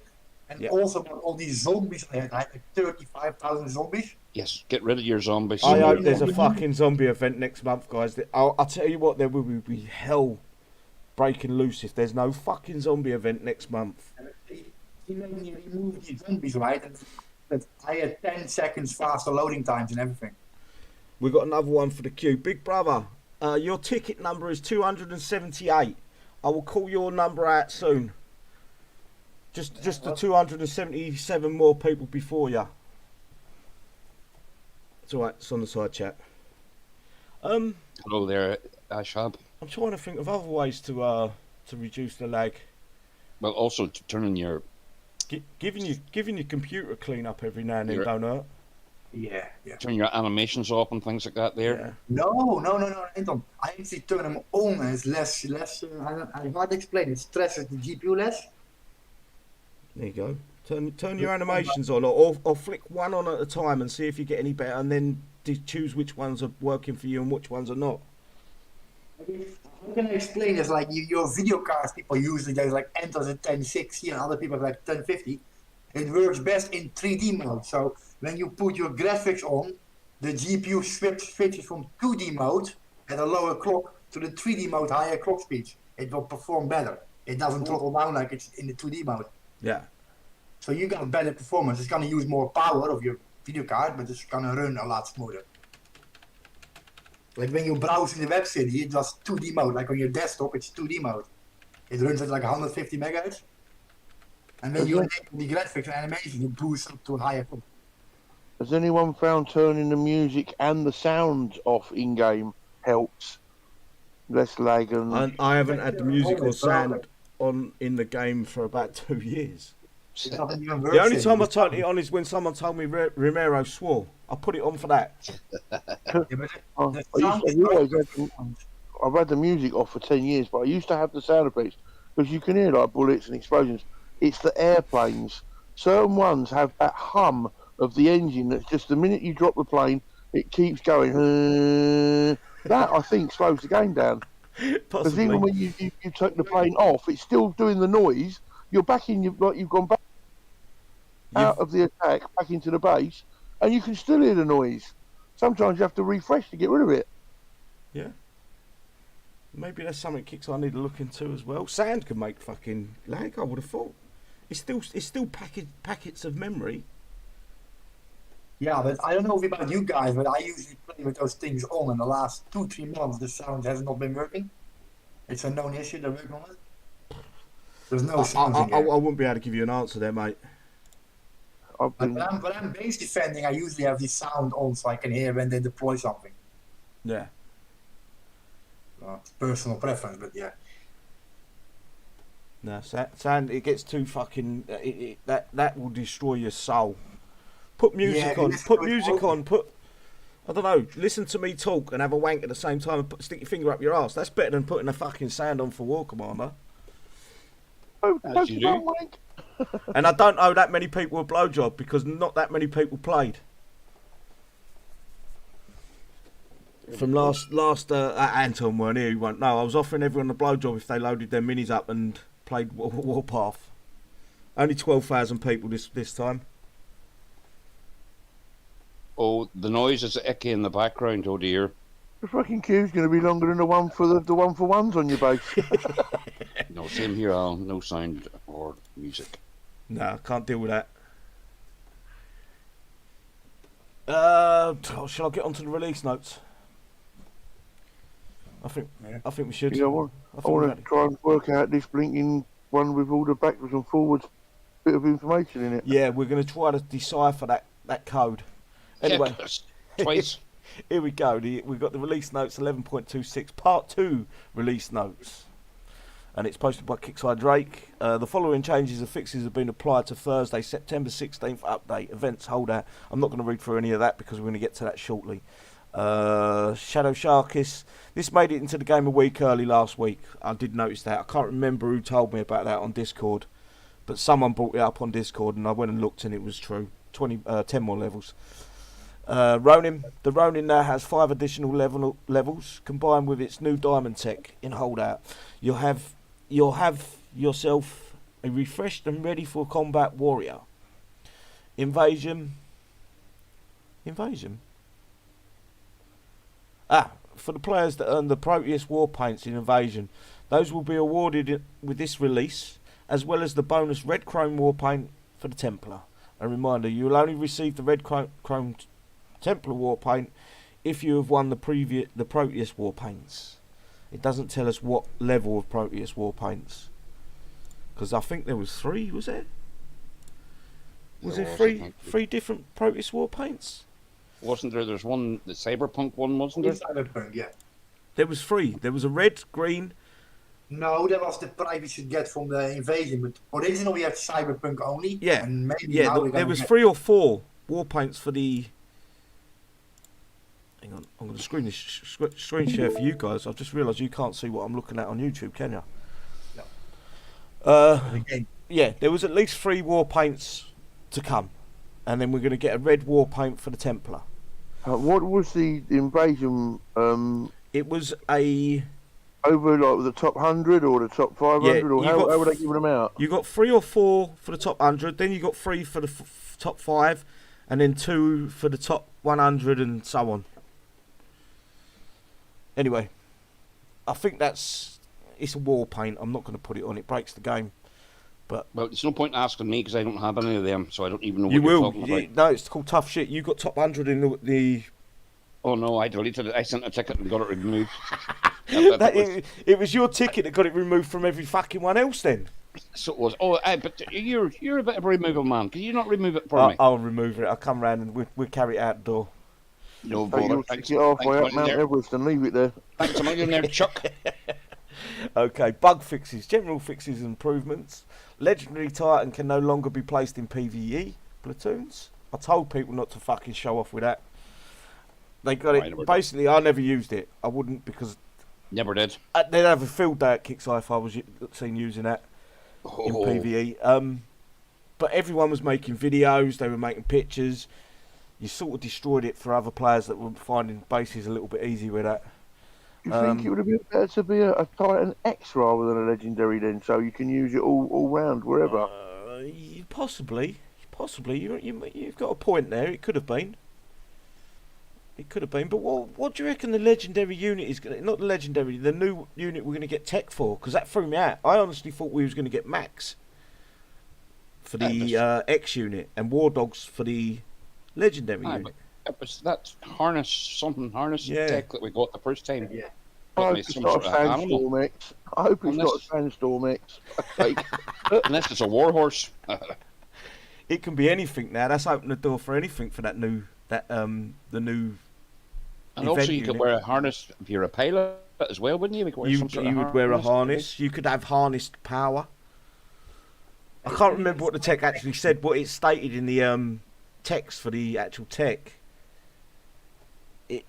and also about all these zombies. I had like 35,000 zombies. Yes, get rid of your zombies. I hope there's a fucking zombie event next month, guys. I'll tell you what, there will be hell breaking loose if there's no fucking zombie event next month. He made me remove the zombies, right? And I had 10 seconds faster loading times and everything. We've got another one for the queue. Big brother, your ticket number is 278. I will call your number out soon. Just the 277 more people before you. It's alright, it's on the side chat. Hello there, Ashab. I'm trying to think of other ways to reduce the lag. Well, also turning your... Giving your computer a clean up every now and then don't hurt. Yeah. Turn your animations off and things like that there. Yeah. No, Anton. I actually turn them on and it's less I hard to explain. It stresses the GPU less. There you go. Turn your animations on, or flick one on at a time and see if you get any better, and then choose which ones are working for you and which ones are not. How can I explain this? Like your video cards, people usually there's like enters at 1060 and other people have like 1050. It works best in 3D mode. So when you put your graphics on, the GPU switches from 2D mode at a lower clock to the 3D mode higher clock speeds. It will perform better. It doesn't throttle down like it's in the 2D mode. Yeah. So you got better performance. It's gonna use more power of your video card, but it's gonna run a lot smoother. Like when you browse in the web city, it's just 2D mode. Like on your desktop, it's 2D mode. It runs at like 150 megahertz. And when you enable the graphics and animation, it boosts up to a higher clock. Has anyone found turning the music and the sound off in-game helps? Less lag and... I haven't had the music or sound on in the game for about 2 years. The only time I turned it on is when someone told me Romero swore. I put it on for that. I've had the music off for 10 years, but I used to have the sound effects because you can hear like bullets and explosions. It's the airplanes. Certain ones have that hum of the engine that's just the minute you drop the plane, it keeps going. That, I think, slows the game down. Because even when you take the plane off, it's still doing the noise. You're back in, you've gone back out of the attack, back into the base, and you can still hear the noise. Sometimes you have to refresh to get rid of it. Yeah. Maybe that's something Kixeye I need to look into as well. Sand can make fucking lag, I would have thought. It's still packets of memory. Yeah, but I don't know about you guys, but I usually play with those things on. In the last 2-3 months, the sound has not been working. It's a known issue. They're working on it. There's no sound. I wouldn't be able to give you an answer there, mate. I've Like been. when I'm base defending, I usually have the sound on so I can hear when they deploy something. Yeah. It's personal preference, but yeah. No, sound. It gets too fucking. That will destroy your soul. Put music Yeah, on. listen Put to it music all. on. I don't know. Listen to me talk and have a wank at the same time and stick your finger up your ass. That's better than putting a fucking sound on for War Commander. Oh, As you do. wank. And I don't owe that many people a blowjob because not that many people played. From last Anton weren't here. He won't know. I was offering everyone a blowjob if they loaded their minis up and played Warpath. Only 12,000 people this time. Oh, the noise is icky in the background. Oh dear. The fucking queue's going to be longer than the one for the one for ones on your base. No, same here, Al. No sound or music. No, I can't deal with that. Shall I get onto the release notes? I think we should. Yeah, I want to try and work out this blinking one with all the backwards and forwards bit of information in it. Yeah, we're going to try to decipher that code. Anyway, Twice. here we go. We've got the release notes 11.26, part 2 release notes. And it's posted by Kixeye Drake. The following changes and fixes have been applied to Thursday, September 16th update. Events Holdout. I'm not going to read through any of that because we're going to get to that shortly. Shadow Sharkis. This made it into the game a week early last week. I did notice that. I can't remember who told me about that on Discord. But someone brought it up on Discord and I went and looked and it was true. 10 more levels. Ronan. The Ronan now has 5 additional levels combined with its new diamond tech in Holdout. You'll have yourself a refreshed and ready for combat warrior. Invasion. For the players that earn the Proteus War Paints in Invasion, those will be awarded with this release, as well as the bonus Red Chrome War Paint for the Templar. A reminder, you will only receive the Red Chrome Templar War Paint if you have won the Proteus War Paints. It doesn't tell us what level of Proteus War Paints. Because I think there was 3, was there? Was there 3 different Proteus War Paints? Wasn't there? There's one, the Cyberpunk one, wasn't there? Cyberpunk, yeah. There was 3. There was a red, green. No, that was the prize we should get from the Invasion. But originally we had Cyberpunk only. Yeah, and maybe yeah. There was 3 or 4 war paints for the. Hang on, I'm going to screen share for you guys. I've just realised you can't see what I'm looking at on YouTube, can you? No. Yeah, there was at least 3 war paints to come, and then we're going to get a red war paint for the Templar. What was the Invasion? It was a over like the top 100 or the top 500, Yeah, or how were they giving them out? You got 3 or 4 for the top 100, then you got 3 for the top 5, and then 2 for the top 100, and so on. Anyway, I think it's a war paint. I'm not going to put it on. It breaks the game. But well, there's no point asking me because I don't have any of them, so I don't even know what you you're will. talking about. No, it's called tough shit. You got top 100 in the. Oh no, I deleted it. I sent a ticket and got it removed. It was your ticket that got it removed from every fucking one else then. So it was. Oh, but you're a bit of a removal man. Can you not remove it for me? I'll remove it. I'll come round and we'll carry it out the door. No So bother. you'll take it halfway up Mount Everest and leave it there. Thanks a million there, Chuck. Okay, bug fixes, general fixes and improvements. Legendary Titan can no longer be placed in PvE platoons. I told people not to fucking show off with that. They got it. Basically, I never used it. I wouldn't because... Never did. They'd have a field day at Kixeye if I was seen using that in PvE. But everyone was making videos, they were making pictures. You sort of destroyed it for other players that were finding bases a little bit easy with that. You think it would have been better to be a Titan X rather than a Legendary then, so you can use it all round, wherever? Possibly. You've got a point there. It could have been. But what do you reckon the Legendary unit is going to... Not the Legendary, the new unit we're going to get tech for? Because that threw me out. I honestly thought we was going to get Max for the X unit and War Dogs for the Legendary unit. It was that harness tech that we got the first time. Yeah. I hope it's not a Sandstorm X. I hope it's not a Sandstorm X. Unless it's a Warhorse. It can be anything now. That's opened the door for anything for the new And event also, you could unit. wear a harness if you're a pilot as well, wouldn't you? You could wear some sort of You would wear a maybe? harness. You could have harnessed power. I can't remember what the tech actually said, what it stated in the text for the actual tech.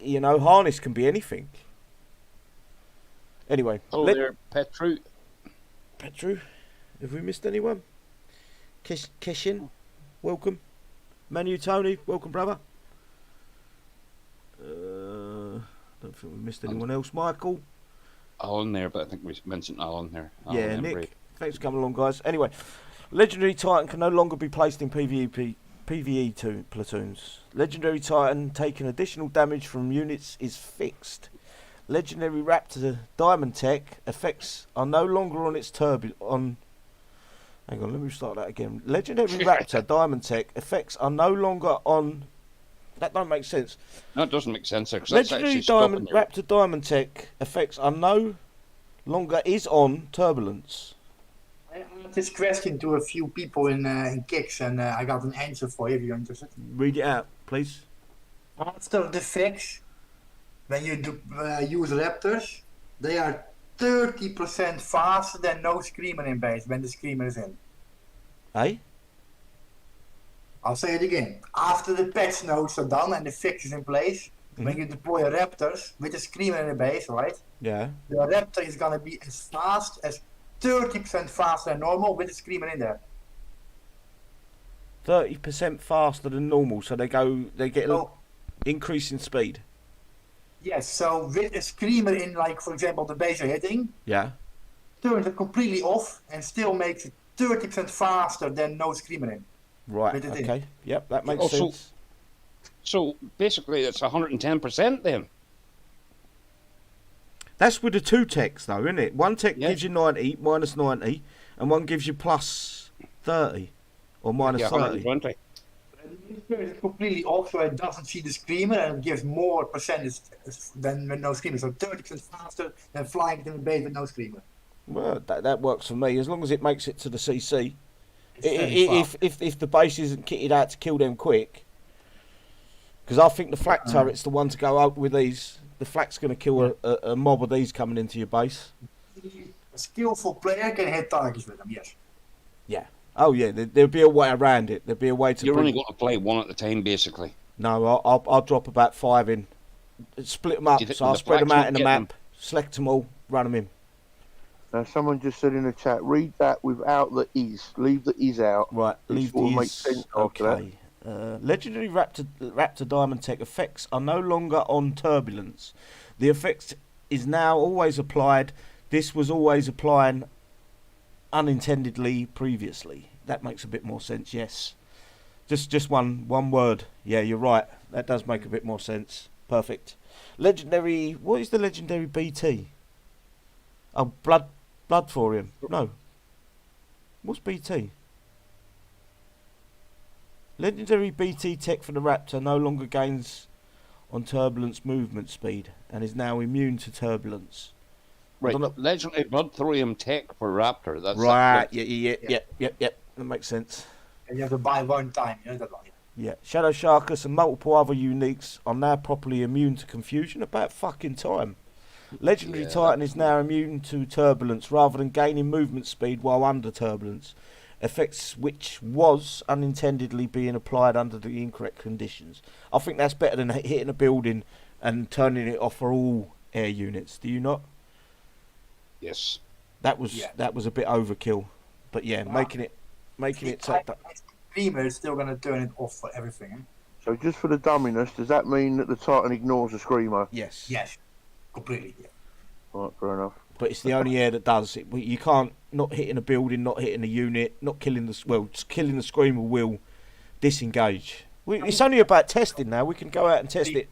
Harness can be anything. Anyway, Oh, there, Petru. Petru, have we missed anyone? Kishin, welcome. Manu Tony, welcome, brother. Don't think we missed anyone else. Michael. Alan there, but I think we mentioned Alan there. Yeah, Alan Nick. Embry. Thanks for coming along, guys. Anyway, Legendary Titan can no longer be placed in PvE platoons. Legendary Titan taking additional damage from units is fixed. Legendary Raptor Diamond Tech effects are no longer on its Hang on, let me start that again. Legendary Raptor Diamond Tech effects are no longer on. That don't make sense. No, it doesn't make sense. Because Legendary Raptor Diamond Tech effects are no longer is on Turbulence. I asked this question to a few people in Kicks, and I got an answer for you if you're interested. Read it out, please. After the fix, when you use Raptors, they are 30% faster than no Screamer in base when the Screamer is in. Hey? I'll say it again. After the patch notes are done and the fix is in place, when you deploy a Raptors with a Screamer in the base, right? Yeah. The Raptor is gonna be as fast as 30% faster than normal with the Screamer in there. 30% faster than normal, so they get an increase in speed. Yes, so with a Screamer in, like for example the base you're hitting, Yeah. turns it completely off and still makes it 30% faster than no Screamer in. Right. With it in. Okay. Yep, that makes Also- sense. So basically, it's 110% then. That's with the two techs, though, isn't it? One tech Yeah. gives you 90, minus 90, and one gives you plus 30 or minus Yeah, 30. 120. It turns it completely off so it doesn't see the Screamer and it gives more percentage than with no Screamer. So 30% faster than flying it in the base with no Screamer. Well, that works for me as long as it makes it to the CC. It's very fast. If the base isn't kitted out to kill them quick, because I think the flak turret's the one to go out with these. The flak's going to kill a mob of these coming into your base. A skillful player can hit targets with them, yes. Yeah. Oh yeah. There'll be a way around it. There'll be a way to. You're only going to play one at a time, basically. No, I'll drop about 5 in, split them up. Do you think So I'll the spread them flaks out in won't the get map, select them all, run them in. Now, someone just said in the chat, read that without the is. Leave the is out. Right, This leave will these. make sense after that. Okay. Legendary Raptor Diamond Tech effects are no longer on Turbulence. The effect is now always applied. This was always applying unintendedly previously. That makes a bit more sense, yes. Just one word. Yeah, you're right. That does make a bit more sense. Perfect. Legendary. What is the legendary BT? Oh, blood thorium. No. What's BT? Legendary BT tech for the Raptor no longer gains on turbulence movement speed and is now immune to turbulence. Right. don't know- Legendary Blood Thorium Tech for Raptor. That's Right. that. Yeah. That makes sense. And you have to buy one time, you know that one. Yeah. Shadow Sharkus and multiple other uniques are now properly immune to confusion. About fucking time. Legendary Yeah. Titan is now immune to turbulence rather than gaining movement speed while under turbulence. Effects which was unintendedly being applied under the incorrect conditions. I think that's better than hitting a building and turning it off for all air units. Do you not? Yes. That was a bit overkill. But yeah, making it take that. Screamer is still gonna turn it off for everything. Eh? So just for the dumminess, does that mean that the Titan ignores the Screamer? Yes. Yes, completely. Yeah. Right, fair enough. But it's the only air that does it. You can't not hitting a building, not hitting a unit, not killing just killing the Screamer will disengage. It's only about testing now. We can go out and test it.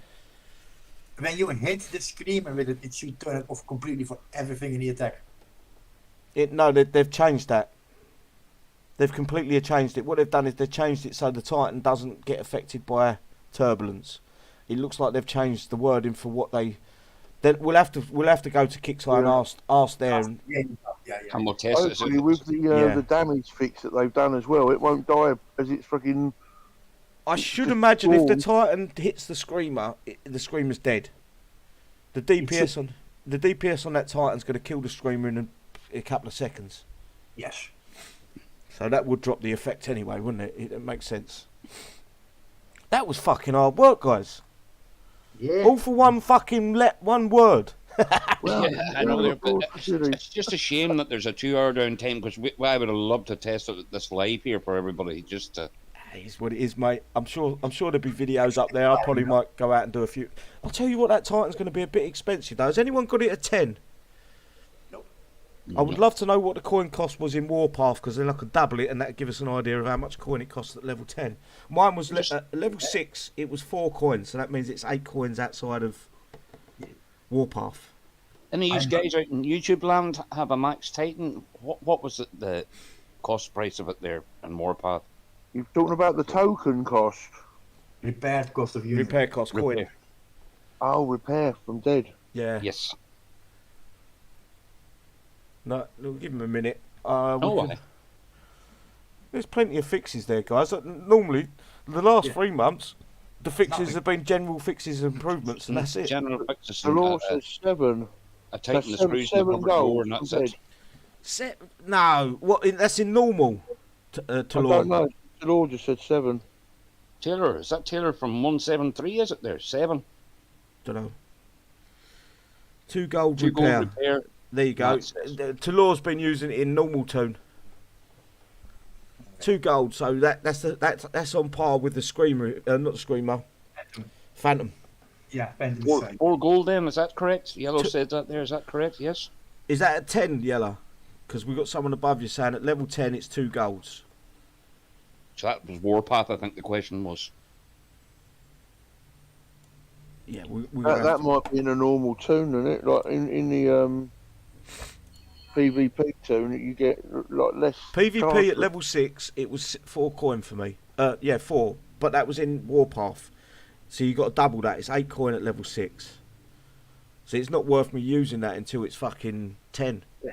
When you hit the Screamer with it, it should turn it off completely for everything in the attack. No, they've changed that. They've completely changed it. What they've done is they've changed it so the Titan doesn't get affected by turbulence. It looks like they've changed the wording for what they. We'll have to go to Kixeye and ask there. And, Yeah. And we'll test it. Hopefully, with the damage fix that they've done as well, it won't die as it's fucking. I should imagine if the Titan hits the Screamer, the Screamer's dead. The DPS on that Titan's going to kill the Screamer in a couple of seconds. Yes. So that would drop the effect anyway, wouldn't it? It makes sense. That was fucking hard work, guys. Yeah. All for one fucking one word. Well, Yeah, I know. It's just a shame that there's a 2-hour downtime because I would have loved to test this live here for everybody. Just to... It is what it is, mate. I'm sure there'll be videos up there. I probably might go out and do a few. I'll tell you what, that Titan's going to be a bit expensive though. Has anyone got it at 10? Nope. I would love to know what the coin cost was in Warpath, because then I could double it and that'd give us an idea of how much coin it costs at level 10. Mine was at level 6. It was 4 coins, so that means it's 8 coins outside of Warpath. Any of these guys out in YouTube land have a Max Titan? What was the cost price of it there in Warpath? You're talking about the token cost. Repair cost of unit. Repair cost coin. Repair. Oh, repair from dead. Yeah. Yes. No, we'll give him a minute. There's plenty of fixes there, guys. Normally, the last 3 months, the fixes have been general fixes and improvements, and that's it. General fixes. The law says 7. A Titan That's is screws in the seven cupboard door, gold and that's from it. No, what? That's in normal. I don't know. The law just said 7. Taylor, is that Taylor from 173? Is it there? 7. Don't know. 2 gold 2 repair. gold repair. There you go. Talor's been using it in normal tune. 2 gold, so that's on par with the Screamer, not the Screamer, Phantom. Yeah, Phantom. 4 gold then, is that correct? Yellow said that there, is that correct? Yes. Is that at 10, Yellow? Because we've got someone above you saying at level 10 it's 2 golds. So that was Warpath, I think the question was. Yeah, that might be in a normal tune, isn't it? Like in the PvP tune, you get like less. PvP at level 6, it was 4 coin for me. 4, but that was in Warpath. So you got to double that. It's 8 coin at level 6. So it's not worth me using that until it's fucking 10. Yeah.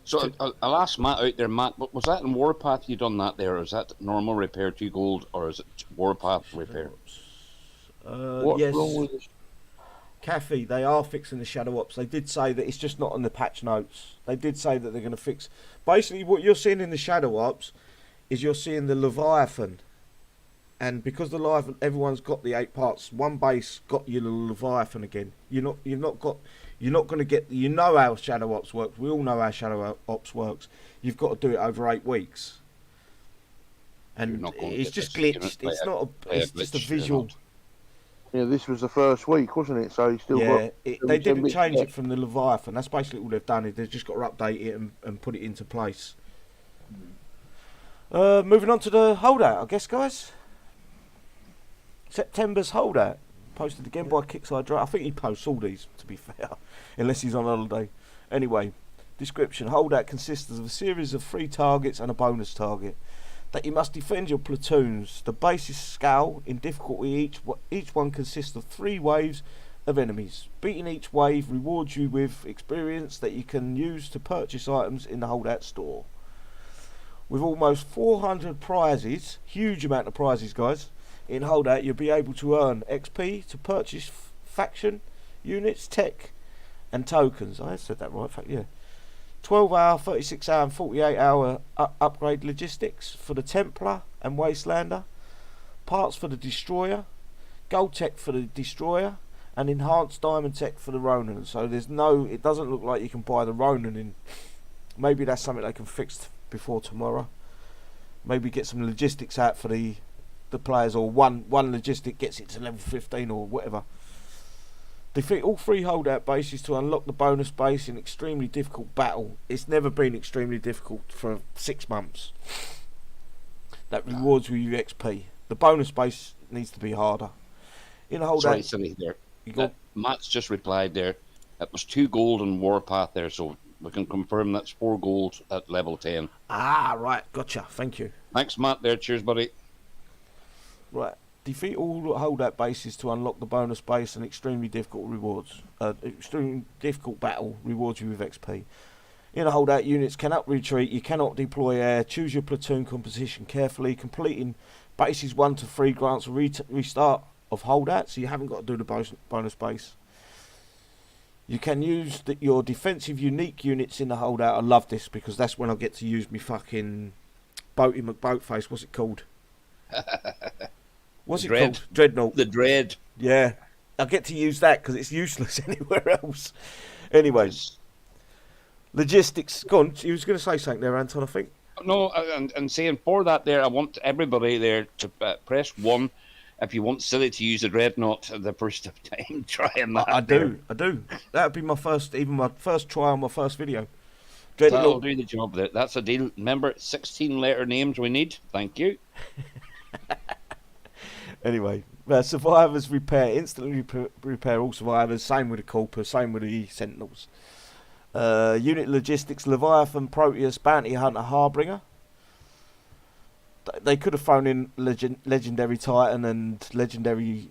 So I'll ask Matt out there, Matt, but was that in Warpath you done that there, or is that normal repair 2 gold, or is it Warpath repair? What's yes. wrong with this? Kathy, they are fixing the Shadow Ops. They did say that it's just not on the patch notes. They did say that they're going to fix... Basically, what you're seeing in the Shadow Ops is you're seeing the Leviathan. And because the Leviathan, everyone's got the 8 parts. One base got you the Leviathan again. You're not going to get... You know how Shadow Ops works. We all know how Shadow Ops works. You've got to do it over 8 weeks. And it's just glitched. It's not a... It's just a visual... Yeah, this was the first week, wasn't it? So you still got... They didn't change it from the Leviathan. That's basically all they've done. Is they've just got to update it and put it into place. Moving on to the Holdout, I guess, guys. September's Holdout. Posted again by Kixeye. I think he posts all these, to be fair. Unless he's on holiday. Anyway, description. Holdout consists of a series of 3 targets and a bonus target that you must defend your platoons. The base is scale in difficulty. Each one consists of 3 waves of enemies. Beating each wave rewards you with experience that you can use to purchase items in the Holdout store. With almost 400 prizes, huge amount of prizes, guys, in Holdout, you'll be able to earn XP to purchase faction units, tech, and tokens. I said that right, yeah. 12-hour, 36-hour and 48-hour upgrade logistics for the Templar and Wastelander, parts for the Destroyer, gold tech for the Destroyer, and enhanced diamond tech for the Ronan. So it doesn't look like you can buy the Ronan in. Maybe that's something they can fix before tomorrow. Maybe get some logistics out for the players, or one logistic gets it to level 15 or whatever. Defeat all 3 Holdout bases to unlock the bonus base in extremely difficult battle. It's never been extremely difficult for 6 months. That rewards you with XP. The bonus base needs to be harder. In a Holdout... Sorry, there. Matt's just replied there. It was 2 gold in Warpath there, so we can confirm that's 4 gold at level 10. Ah, right. Gotcha. Thank you. Thanks, Matt, there. Cheers, buddy. Right. Defeat all Holdout bases to unlock the bonus base and extremely difficult rewards. Extremely difficult battle rewards you with XP. In a holdout, units cannot retreat. You cannot deploy air. Choose your platoon composition carefully. Completing bases 1 to 3 grants a restart of holdout, so you haven't got to do the bonus base. You can use your defensive unique units in the holdout. I love this because that's when I get to use me fucking Boaty McBoatface. What's it called? What's it called? Dreadnought. The Dread. Yeah. I get to use that because it's useless anywhere else. Anyways. Logistics. Go on. You was going to say something there, Anton, I think. No, and saying for that there, I want everybody there to press 1 if you want Silly to use the Dreadnought the first time trying that. I do. That would be my first try on my first video. Dreadnought. That'll do the job there. That's a deal. Remember, 16 letter names we need. Thank you. Anyway, survivors repair. Instantly repair all survivors. Same with the Corpus. Same with the Sentinels. Unit logistics, Leviathan, Proteus, Bounty Hunter, Harbinger. They could have thrown in Legendary Titan and Legendary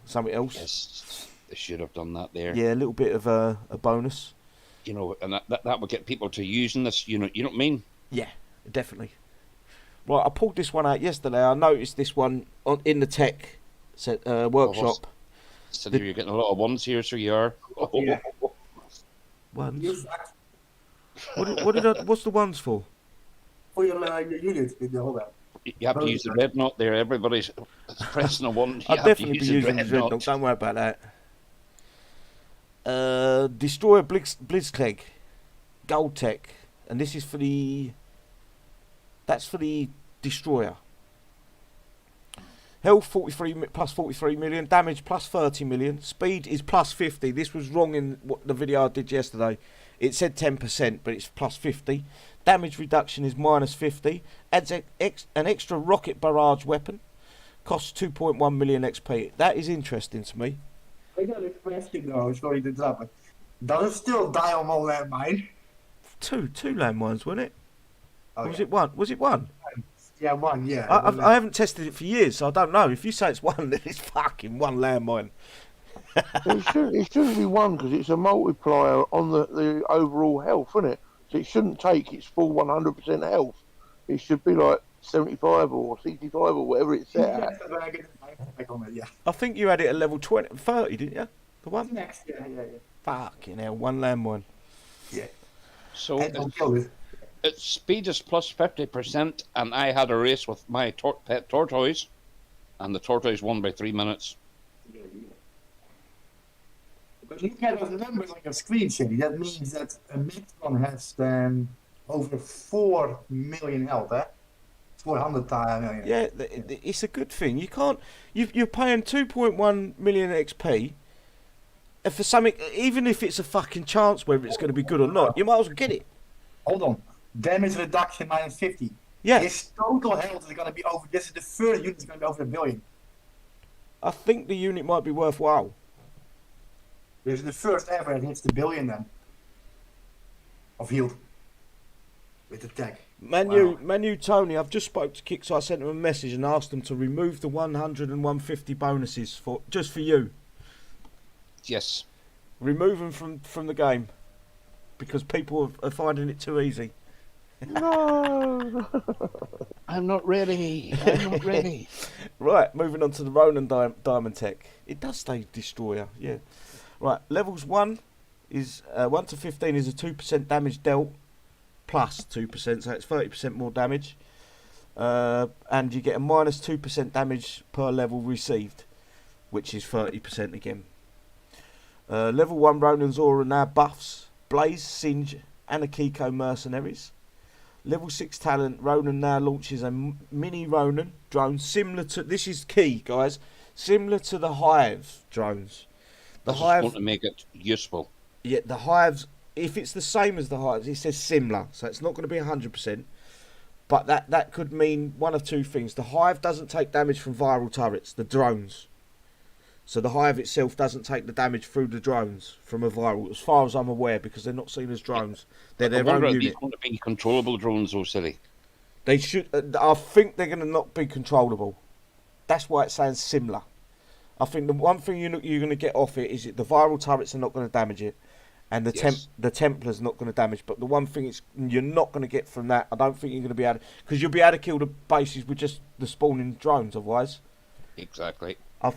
something else. Yes, they should have done that there. Yeah, a little bit of a bonus. You know, and that would get people to using this, you know what I mean? Yeah, definitely. Right, I pulled this one out yesterday. I noticed this one in the tech workshop. So you're getting a lot of ones here, so you are. Yeah. Ones. What's the ones for? For your units in the holdout. You have to use the Dreadnought there. Everybody's pressing a 1. I'll definitely be using the Dreadnought. Don't worry about that. Destroyer Blitzkrieg, Gold Tech, and this is for the. That's for the Destroyer. Health 43 plus 43 million, damage plus 30 million, speed is plus 50. This was wrong in what the video I did yesterday. It said 10%, but it's plus 50. Damage reduction is minus 50. Adds an extra rocket barrage weapon. Costs 2.1 million XP. That is interesting to me. I got a question though, sorry to interrupt, but does it still die on one landmine? Two landmines, wasn't it? Oh, Or was yeah. it one? Was it one? Yeah, one, yeah. I haven't tested it for years, so I don't know. If you say it's one, then it's fucking one landmine. It shouldn't be 1 because it's a multiplier on the overall health, isn't it? So it shouldn't take its full 100% health. It should be like 75 or 65 or whatever it's set Yeah, at. when I get back on it, yeah. I think you had it at level 30, didn't you? The one? Next, yeah. Fucking hell, one landmine. Yeah. So And don't kill it. its speed is plus 50%, and I had a race with my pet tortoise, and the tortoise won by 3 minutes. But look at those numbers on your screen, Shelly. That means that a Metron has over 4 million health, eh? 400 million. Yeah, it's a good thing. You can't. You're paying 2.1 million XP for something, even if it's a fucking chance whether it's going to be good or not. You might as well get it. Hold on. Damage reduction minus 50. Yeah, His total health is going to be over. This is the first unit that's going to be over 1 billion. I think the unit might be worthwhile. This is the first ever that hits the 1 billion then. Of healed. With the tech. Manu Tony, I've just spoke to Kixeye. I sent him a message and asked him to remove the 100 and 150 bonuses just for you. Yes. Remove them from the game because people are finding it too easy. No. I'm not ready. Right, moving on to the Ronan Diamond Tech. It does say Destroyer, yeah. Right, levels 1 is 1 to 15 is a 2% damage dealt plus 2%, so it's 30% more damage. And you get a minus 2% damage per level received, which is 30% again. Level 1 Ronan's aura now buffs Blaze, Singe, and Akiko mercenaries. Level 6 talent, Ronan now launches a mini Ronan drone similar to, this is key guys, similar to the Hive drones. I just want to make it useful. Yeah, the Hives, if it's the same as the Hives, it says similar, so it's not going to be 100%, but that could mean one of two things. The Hive doesn't take damage from viral turrets, the drones. So the Hive itself doesn't take the damage through the drones from a viral, as far as I'm aware, because they're not seen as drones. They're their own unit. These going to be controllable drones, though, silly. They should. I think they're going to not be controllable. That's why it sounds similar. I think the one thing you're going to get off it is that the viral turrets are not going to damage it, and the Yes. the Templar's not going to damage. But the one thing you're not going to get from that, I don't think you're going to be able, because you'll be able to kill the bases with just the spawning drones. Otherwise, Exactly. I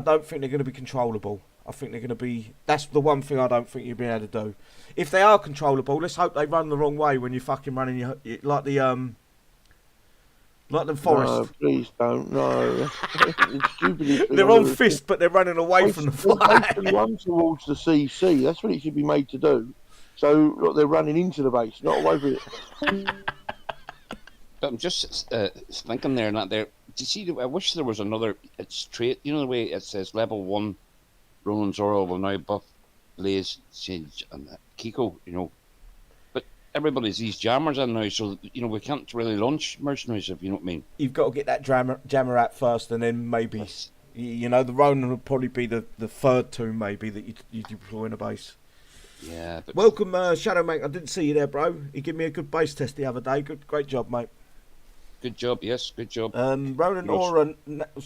don't think they're going to be controllable. I think they're going to be. That's the one thing I don't think you'll be able to do. If they are controllable, let's hope they run the wrong way when you're fucking running like the forest. No, please don't. No, it's stupid. They're on fist, but they're running away from the fly. They run towards the CC. That's what it should be made to do. So look, they're running into the base, not away from it. But I'm just thinking there, not there. Do you see? I wish there was another. It's trait. You know the way it says level 1, Ronan Zoro will now buff Blaze, Sage, and Kiko. You know, but everybody's these jammers in now, so you know we can't really launch mercenaries if you know what I mean. You've got to get that jammer out first, and then maybe Yes. you know the Ronan will probably be the third tool maybe that you deploy in a base. Yeah. But Welcome, Shadow Mate. I didn't see you there, bro. You gave me a good base test the other day. Great job, mate. good job. Yes, good job. Ronan Yes. or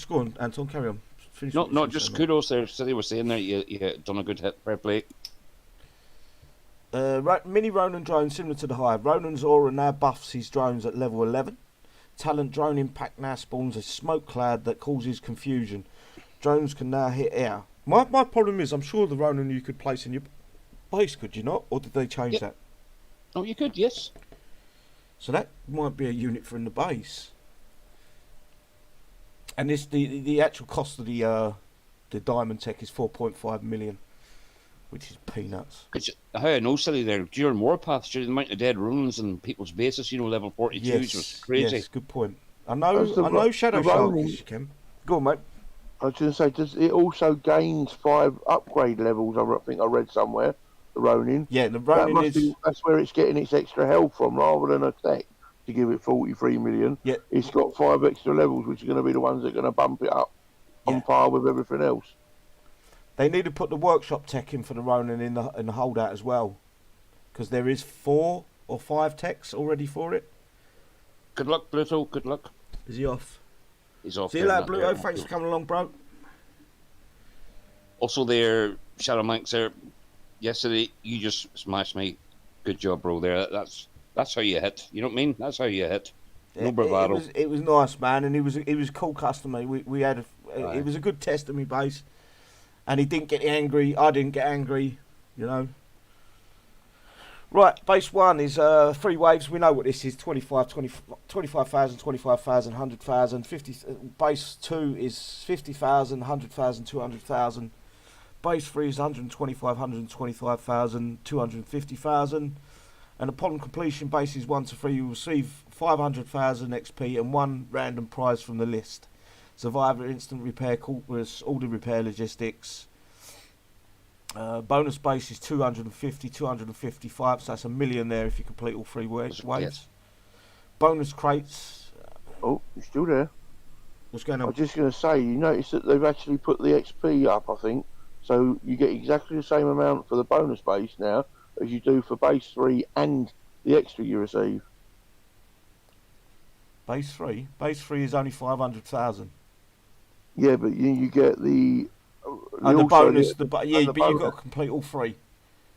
go on, Anton, carry on. Finish what No, you just said, mate. kudos there. City was saying there, you done a good hit. Fair play. Mini Ronan drone similar to the Hive. Ronan's aura now buffs his drones at level 11. Talent drone impact now spawns a smoke cloud that causes confusion. Drones can now hit air. My problem is, I'm sure the Ronan you could place in your base, could you not? Or did they change Yep. that? Oh, you could, yes. So that might be a unit for in the base. And this the actual cost of the diamond tech is 4.5 million, which is peanuts. How I know, City there, during Warpath, during the amount of dead runes and people's bases, you know, level 42s was crazy. Yes, good point. I That's the know Shadow the Shark Ronin- is, Kim. Go on, mate. I was going to say, does it also gains 5 upgrade levels? I think I read somewhere. The Ronin. Yeah, the That Ronin must is. be, that's where it's getting its extra health from, rather than a tech to give it 43 million. Yeah. It's got 5 extra levels, which are going to be the ones that are going to bump it up Yeah. on par with everything else. They need to put the workshop tech in for the Ronin in the holdout as well, because there is 4 or 5 techs already for it. Good luck, Pluto. Good luck. Is he off? He's off. See you there, later, not Bluto. there. Thanks for coming along, bro. Also, there, Shadow Manx there. Yesterday, you just smashed me. Good job, bro. There, that's how you hit. You know what I mean? That's how you hit. No bravado. It was nice, man, and he was a cool customer. We had Right. it was a good test of me base, and he didn't get angry. I didn't get angry, you know. Right, base 1 is 3 waves. We know what this is: 25,000, 25,000, 100,000. 50. Base 2 is 50,000, 100,000, 200,000. Base 3 is 125, 125,000, 250,000. And upon completion, bases 1 to 3, you will receive 500,000 XP and 1 random prize from the list. Survivor, instant repair, corpus, order repair, logistics. Bonus base is 250, 255, so that's $1 million there if you complete all 3 waves. Yes. Bonus crates. Oh, you're still there. What's going I on? was just going to say, you notice that they've actually put the XP up, I think. So you get exactly the same amount for the bonus base now as you do for base 3 and the extra you receive. Base 3? Base 3 is only 500,000. Yeah, but you get the... And the also bonus, get- but and the you've got bonus. to complete all 3.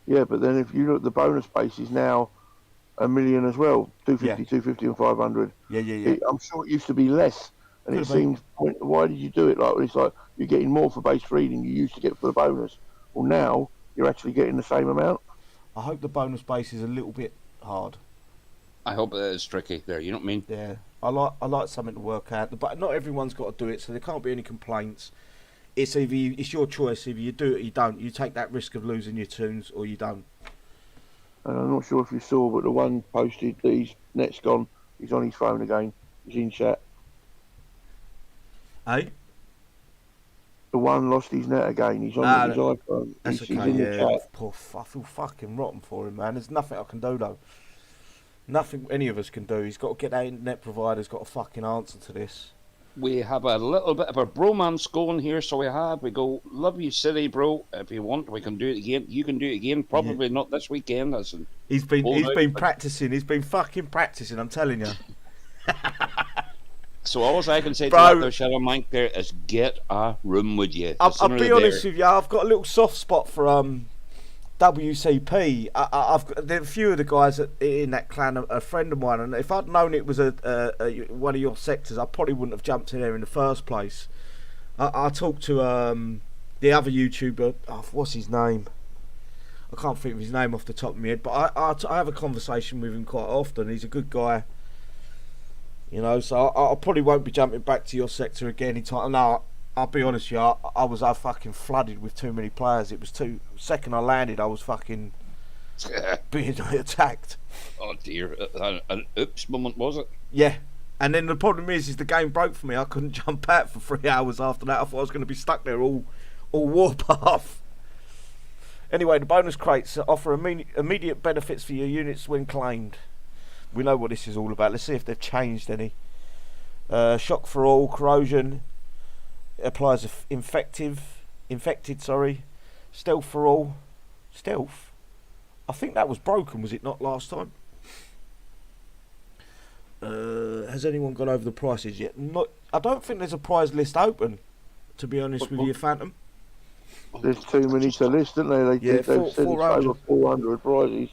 Yeah, but then if you look, the bonus base is now $1 million as well. 250, Yeah. 250 and 500. Yeah. I'm sure it used to be less. And Could it have been. seems, why did you do it like it's like you're getting more for base 3 than you used to get for the bonus? Well, now you're actually getting the same amount. I hope the bonus base is a little bit hard. I hope it is tricky there. You know what I mean? Yeah, I like something to work out, but not everyone's got to do it, so there can't be any complaints. It's it's your choice. Either you do it or you don't. You take that risk of losing your tunes, or you don't. And I'm not sure if you saw, but the one posted that his net's gone. He's on his phone again. He's in chat. Hey, The one lost his net again. He's on his iPhone. that's He's okay. in the Yeah, chat. I feel fucking rotten for him, man. There's nothing I can do though. Nothing any of us can do. He's got to get that internet provider's got a fucking answer to this. We have a little bit of a bromance going here, so we go, love you, City, bro. If you want, we can do it again. You can do it again. Probably not this weekend, as in He's been Holdout, but- practicing. He's been fucking practicing. I'm telling you. So all I can say to Bro. that there, Shadow Mike, there is get a room with you. I'll be honest with you. I've got a little soft spot for WCP. I've got there are a few of the guys in that clan, a friend of mine, and if I'd known it was a one of your sectors, I probably wouldn't have jumped in there in the first place. I talked to the other YouTuber. Oh, what's his name? I can't think of his name off the top of my head, but I have a conversation with him quite often. He's a good guy, you know. So I probably won't be jumping back to your sector again anytime. No, I'll be honest with you. I was fucking flooded with too many players. It was too. Second I landed, I was fucking being attacked. Oh dear, an oops moment, was it? Yeah. And then the problem is the game broke for me. I couldn't jump out for 3 hours after that. I thought I was going to be stuck there all Warpath. Anyway, the bonus crates offer immediate benefits for your units when claimed. We know what this is all about. Let's see if they've changed any. Shock for all, corrosion. It applies infected, stealth for all. Stealth? I think that was broken, was it not last time? Has anyone gone over the prices yet? Not. I don't think there's a prize list open, to be honest with you, Phantom. There's too many to list, isn't there? They've said it's over 400 prizes.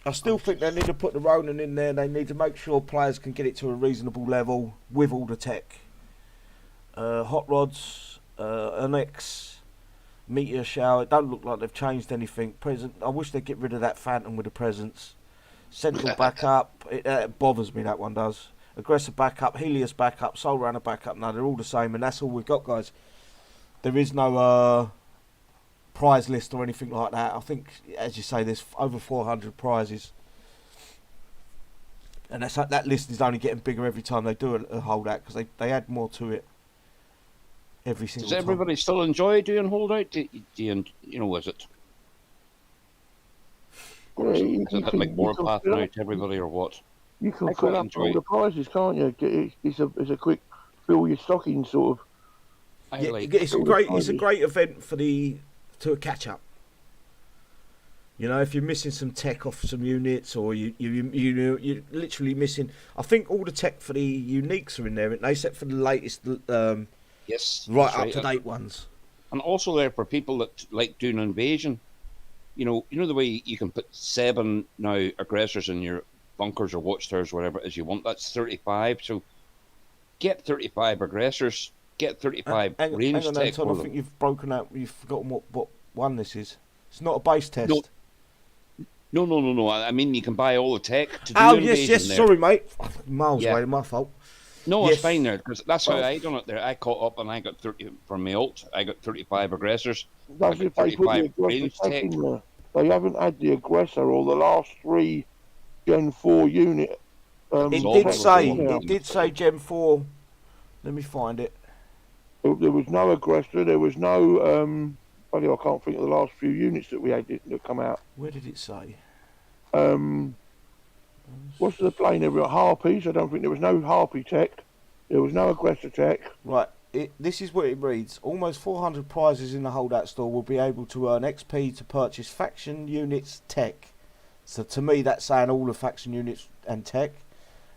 I still think they need to put the Ronan in there. They need to make sure players can get it to a reasonable level with all the tech. Hot rods, an X, meteor shower. It don't look like they've changed anything. Present. I wish they'd get rid of that Phantom with the presents. Central backup. It bothers me, that one does. Aggressor backup, Helios backup, Soul Runner backup. No, they're all the same, and that's all we've got, guys. There is no prize list or anything like that. I think, as you say, there's over 400 prizes. And that list is only getting bigger every time they do a holdout, because they add more to it every single time. Does everybody still enjoy doing holdout? Do you know, is it? Or is it like Warpath now to everybody, or what? You can fill up all the prizes, can't you? It's a quick fill your stocking sort of. It's a great event to catch up. You know, if you're missing some tech off some units, or you're literally missing. I think all the tech for the uniques are in there, and they set for the latest. Yes, right up to date ones. And also there for people that like doing invasion. You know the way you can put 7 now aggressors in your bunkers or watchtowers, whatever it is you want. That's 35. So get 35 aggressors. Get 35 range hang on, tech. Anton, I think you've broken out. You've forgotten what one this is. It's not a base test. No. I mean, you can buy all the tech to do yes. there. Sorry, mate. Miles away, my fault. No, it's fine there, because that's how I done it there. I caught up and I got 30 from my ult. I got 35 aggressors. That's if they put the aggressor tech in there. They haven't had the aggressor or the last 3 Gen 4 unit. It did say Gen 4. Let me find it. There was no aggressor. There was no. I can't think of the last few units that we had that come out. Where did it say? What's the plane? There were harpies. I don't think there was no harpy tech. There was no aggressor tech. Right. This is what it reads. Almost 400 prizes in the holdout store will be able to earn XP to purchase faction units tech. So to me, that's saying all the faction units and tech.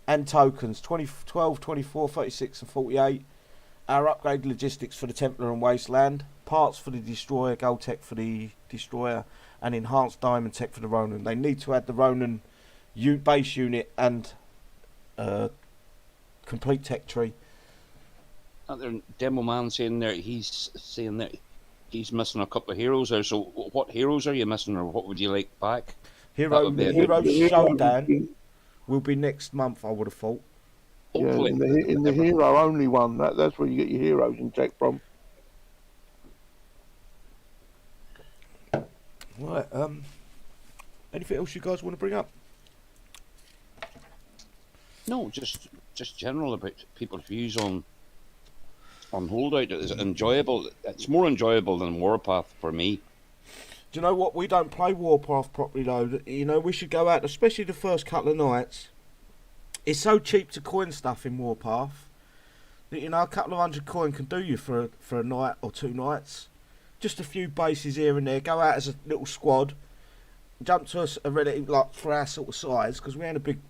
And tokens. 12, 24, 36 and 48. Our upgrade logistics for the Templar and Wasteland. Parts for the Destroyer. Gold tech for the Destroyer. And enhanced diamond tech for the Ronan. They need to add the Ronan base unit and complete tech tree. Another demo man saying there, he's saying that he's missing a couple of heroes there. So what heroes are you missing, or what would you like back? Hero Showdown will be next month, I would have thought. Hopefully. Yeah, in the hero only one. That's where you get your heroes in tech from. Right. Anything else you guys want to bring up? No, just general about people's views on Holdout. Is it enjoyable? It's more enjoyable than Warpath for me. Do you know what? We don't play Warpath properly though. You know, we should go out, especially the first couple of nights. It's so cheap to coin stuff in Warpath that, you know, a couple of 100 coin can do you for a night or 2 nights. Just a few bases here and there. Go out as a little squad. Jump to a relative, like, for our sort of size, because we ain't a big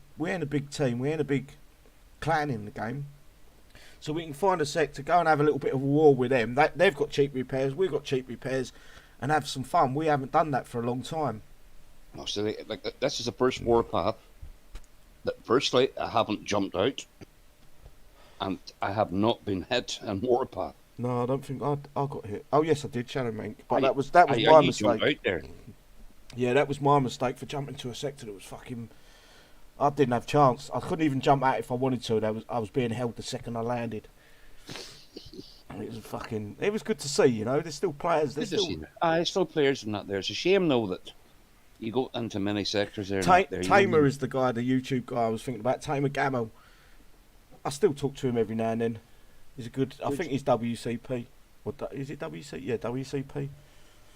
team. We ain't a big clan in the game. So we can find a sector, go and have a little bit of a war with them. They've got cheap repairs, we've got cheap repairs, and have some fun. We haven't done that for a long time. No, so this is the first Warpath that, firstly, I haven't jumped out, and I have not been hit in Warpath. No, I don't think I got hit. Oh yes, I did, Shadow Mink, but that was my you mistake. jumped out there. Yeah, that was my mistake for jumping to a sector that was fucking. I didn't have a chance. I couldn't even jump out if I wanted to. I was being held the second I landed. It was fucking. It was good to see, you know. There's still players. There's still players in that there. It's a shame though that you go into many sectors there. Tamer is the guy, the YouTube guy I was thinking about. Tamer Gammo. I still talk to him every now and then. He's a good. I think he's WCP. Is it WC? Yeah, WCP.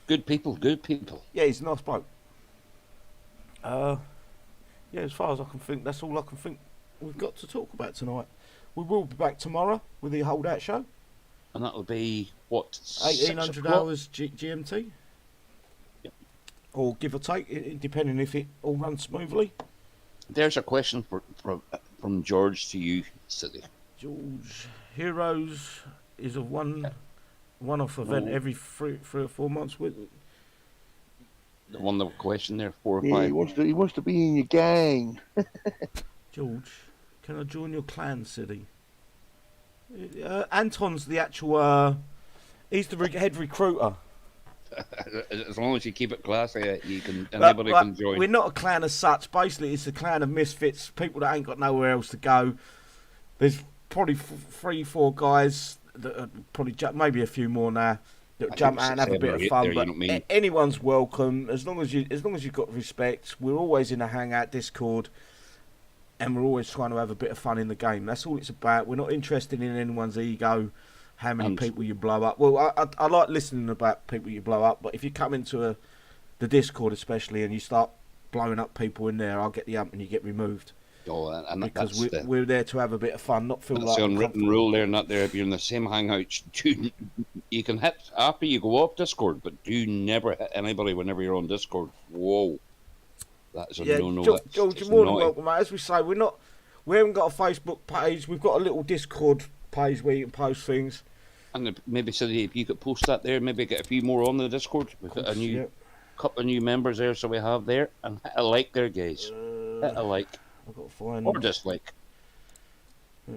Good people. Yeah, he's a nice bloke. Yeah, as far as I can think, that's all I can think we've got to talk about tonight. We will be back tomorrow with the Holdout show. And that'll be, what, 1800 hours GMT? Yep. Or give or take, depending if it all runs smoothly. There's a question from George to you, City. George, Heroes is a one-off event every 3 or 4 months. With the one that question there, 4 or 5. Yeah, he wants to be in your gang. George, can I join your clan, City? Anton's the actual. He's the head recruiter. As long as you keep it classy, anybody can join. We're not a clan as such. Basically, it's a clan of misfits, people that ain't got nowhere else to go. There's probably 3, 4 guys that are probably maybe a few more now that jump out and have a bit of fun. But anyone's welcome as long as you've got respect. We're always in a hangout Discord. And we're always trying to have a bit of fun in the game. That's all it's about. We're not interested in anyone's ego, how many people you blow up. Well, I like listening about people you blow up, but if you come into the Discord especially and you start blowing up people in there, I'll get the ump and you get removed. Oh, and because we're there to have a bit of fun, not feel like the unwritten rule there, not there. If you're in the same hangout, you can hit after you go off Discord, but do never hit anybody whenever you're on Discord. Whoa. That's a no-no. George, you're more than welcome, mate. As we say, we haven't got a Facebook page. We've got a little Discord page where you can post things. And maybe City, if you could post that there, maybe get a few more on the Discord. We've got a couple of new members there, so we have there. And hit a like there, guys. Hit a like. I've got to find or dislike.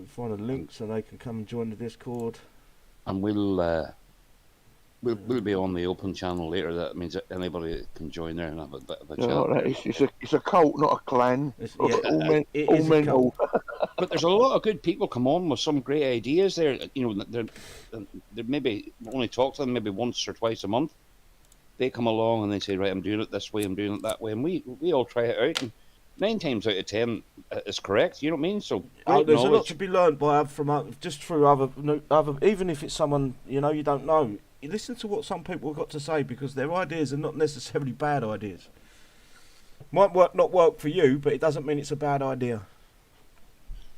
Find a link so they can come and join the Discord. And we'll be on the open channel later. That means that anybody can join there and have a bit of a chat. It's a cult, not a clan. All mental. But there's a lot of good people come on with some great ideas there. You know, they're maybe only talk to them maybe once or twice a month. They come along and they say, right, I'm doing it this way, I'm doing it that way, and we all try it out. And 9 times out of 10 is correct. You know what I mean? So there's a lot to be learned just through other, even if it's someone you don't know. You listen to what some people have got to say because their ideas are not necessarily bad ideas. Might not work for you, but it doesn't mean it's a bad idea.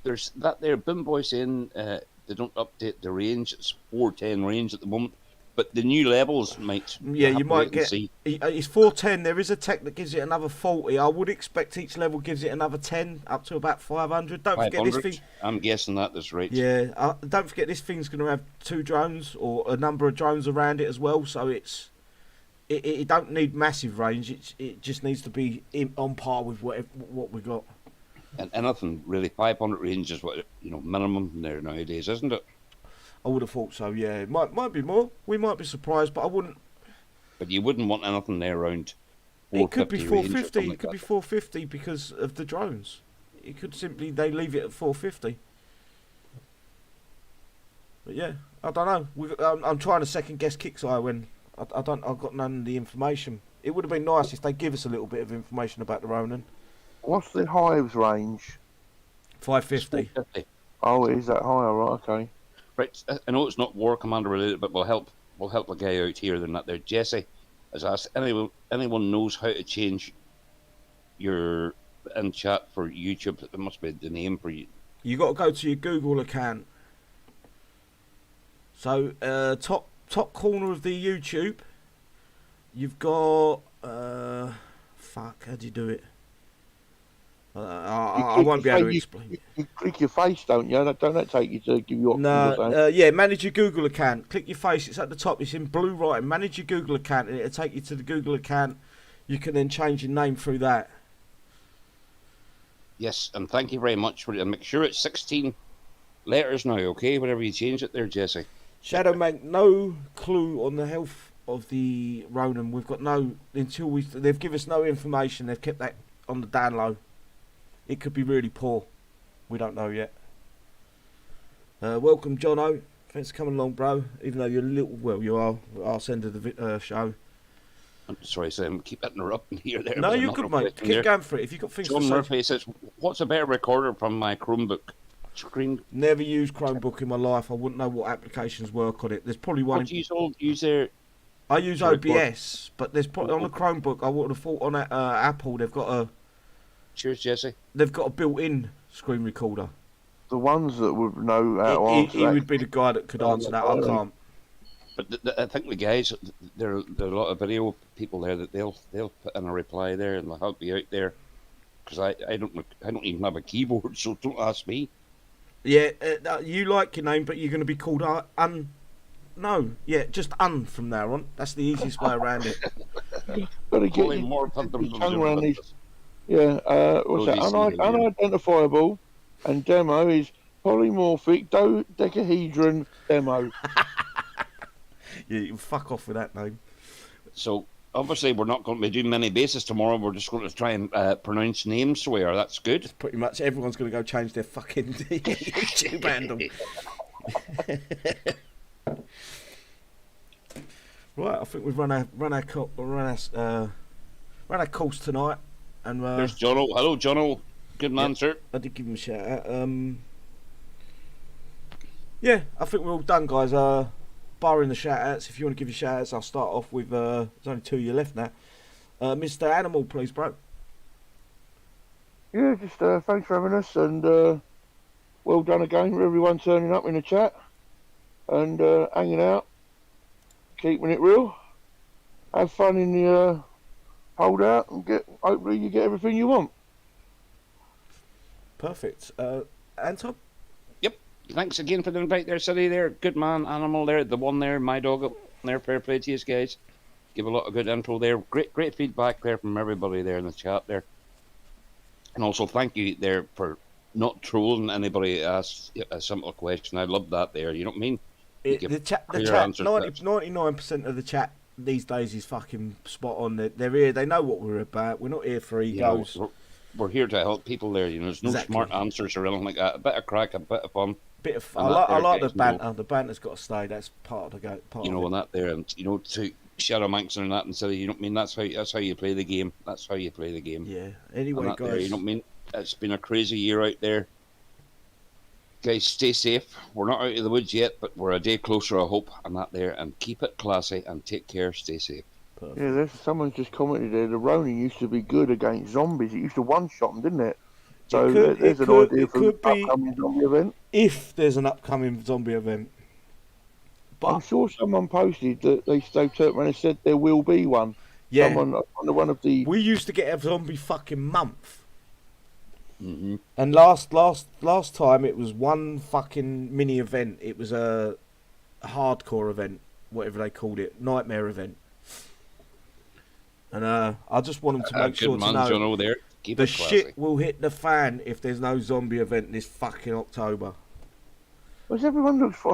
There's that there, Boom Boy saying they don't update the range. It's 410 range at the moment, but the new levels might. Yeah, you might get. It's 410. There is a tech that gives it another 40. I would expect each level gives it another 10, up to about 500. Don't forget this thing. I'm guessing that is right. Yeah, don't forget this thing's going to have 2 drones or a number of drones around it as well. So it don't need massive range. It just needs to be on par with what we got. And anything really, 500 range is what minimum there nowadays, isn't it? I would have thought so. Yeah, it might be more. We might be surprised, but I wouldn't. But you wouldn't want anything there around. It could be 450. It could be 450 because of the drones. It could simply they leave it at 450. But yeah, I don't know. I'm trying to second guess Kixeye when I've got none of the information. It would have been nice if they give us a little bit of information about the Ronan. What's the hives range? 550. Oh, is that higher? Right, okay. Right, I know it's not War Commander related, but we'll help the guy out here. They're not there. Jesse has asked anyone knows how to change your in chat for YouTube. It must be the name for you. You got to go to your Google account. So top corner of the YouTube, you've got how do you do it? I won't be able to explain. You click your face, don't you? Don't that take you to give you options or something? No, yeah, manage your Google account. Click your face, it's at the top, it's in blue writing. Manage your Google account, and it'll take you to the Google account. You can then change your name through that. Yes, and thank you very much for it. And make sure it's 16 letters now, okay? Whatever you change it there, Jesse. Shadow Mank, no clue on the health of the Ronan. We've got they've given us no information. They've kept that on the down low. It could be really poor. We don't know yet. Welcome, Jono. Thanks for coming along, bro. Even though you're a little, well, you are arse end of the show. I'm sorry, Sam. Keep interrupting here. There. No, you're good, mate. Keep going for it. If you've got things John to say. Murphy says, "What's a better recorder from my Chromebook screen?" Never used Chromebook in my life. I wouldn't know what applications work on it. There's probably one. What do you use there? I use OBS, but there's probably on the Chromebook. I would have thought on Apple they've got a. Cheers, Jesse. They've got a built-in screen recorder. The ones that would know how to answer he that. would be the guy that could answer that. I can't. But I think the guys, there are a lot of video people there that they'll put in a reply there and they'll help you out there. Because I don't even have a keyboard, so don't ask me. Yeah, you like your name, but you're going to be called just from now on. That's the easiest way around it. Got to get more your tongue around these. Yeah, what's that? Unidentifiable, and demo is polymorphic dodecahedron demo. Yeah, you can fuck off with that name. So obviously we're not going to be doing many bases tomorrow. We're just going to try and pronounce names swear. That's good. Pretty much everyone's going to go change their fucking YouTube handle. Right, I think we've run our course tonight. And there's Jono. Hello, Jono. Good man, sir. I did give him a shout out. Yeah, I think we're all done, guys. Barring the shout outs, if you want to give your shout outs, I'll start off with there's only 2 of you left now. Mr. Animal, please, bro. Yeah, just thanks for having us, and well done again for everyone turning up in the chat and hanging out, keeping it real. Have fun in the Holdout, and hopefully you get everything you want. Perfect. Anton? Yep. Thanks again for the invite there, City there. Good man, Animal there, the one there, my dog up there. Fair play to you guys. Give a lot of good info there. Great feedback there from everybody there in the chat there. And also thank you there for not trolling anybody asks a simple question. I love that there. You know what I mean? The chat, 99% of the chat these days is fucking spot on. They're here. They know what we're about. We're not here for egos. You know, we're here to help people there. You know, there's no smart answers or anything like that. A bit of crack, a bit of fun. I like the banter. The banter's got to stay. That's part of the game. And that there, and to Shadow Manx and that, and so you know what I mean. That's how you play the game. That's how you play the game. Yeah. Anyway, guys, there, you know what I mean. It's been a crazy year out there. Guys, stay safe. We're not out of the woods yet, but we're a day closer, I hope, and that there. And keep it classy and take care. Stay safe. Perfect. Yeah, someone's just commented there. The Ronan used to be good against zombies. It used to one-shot them, didn't it? So there's an idea for the upcoming zombie event. If there's an upcoming zombie event. But I'm sure someone posted that they turned around and said there will be one. Yeah. One of the. We used to get a zombie fucking month. Mm-hmm. And last time it was one fucking mini event. It was a hardcore event, whatever they called it, nightmare event. And I just want them to make sure to know there. The shit will hit the fan if there's no zombie event this fucking October. Because I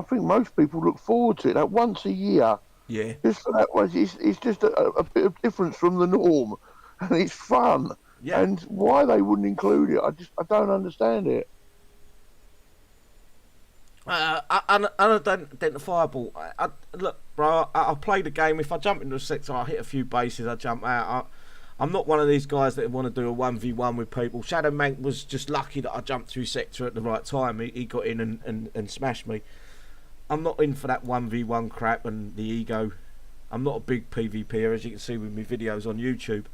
think most people look forward to it. That once a year. Yeah. Just for that one, it's just a bit of difference from the norm, and it's fun. Yeah. And why they wouldn't include it, I don't understand it. Unidentifiable. Look, bro, I'll play the game. If I jump into a sector, I hit a few bases, I jump out. I'm not one of these guys that want to do a 1v1 with people. Shadow Mank was just lucky that I jumped through sector at the right time. He got in and smashed me. I'm not in for that 1v1 crap and the ego. I'm not a big PvPer, as you can see with my videos on YouTube.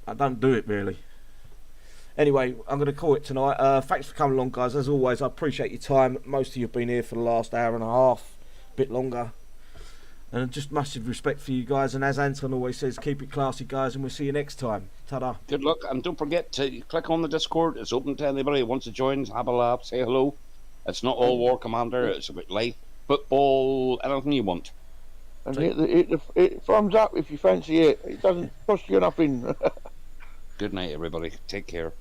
I don't do it really. Anyway, I'm going to call it tonight. Thanks for coming along, guys. As always, I appreciate your time. Most of you have been here for the last hour and a half, a bit longer. And just massive respect for you guys. And as Anton always says, keep it classy, guys, and we'll see you next time. Ta-da. Good luck, and don't forget to click on the Discord. It's open to anybody who wants to join, have a laugh, say hello. It's not all War Commander, it's about life, football, anything you want. And hit thumbs up if you fancy it. It doesn't cost you nothing. Good night, everybody. Take care.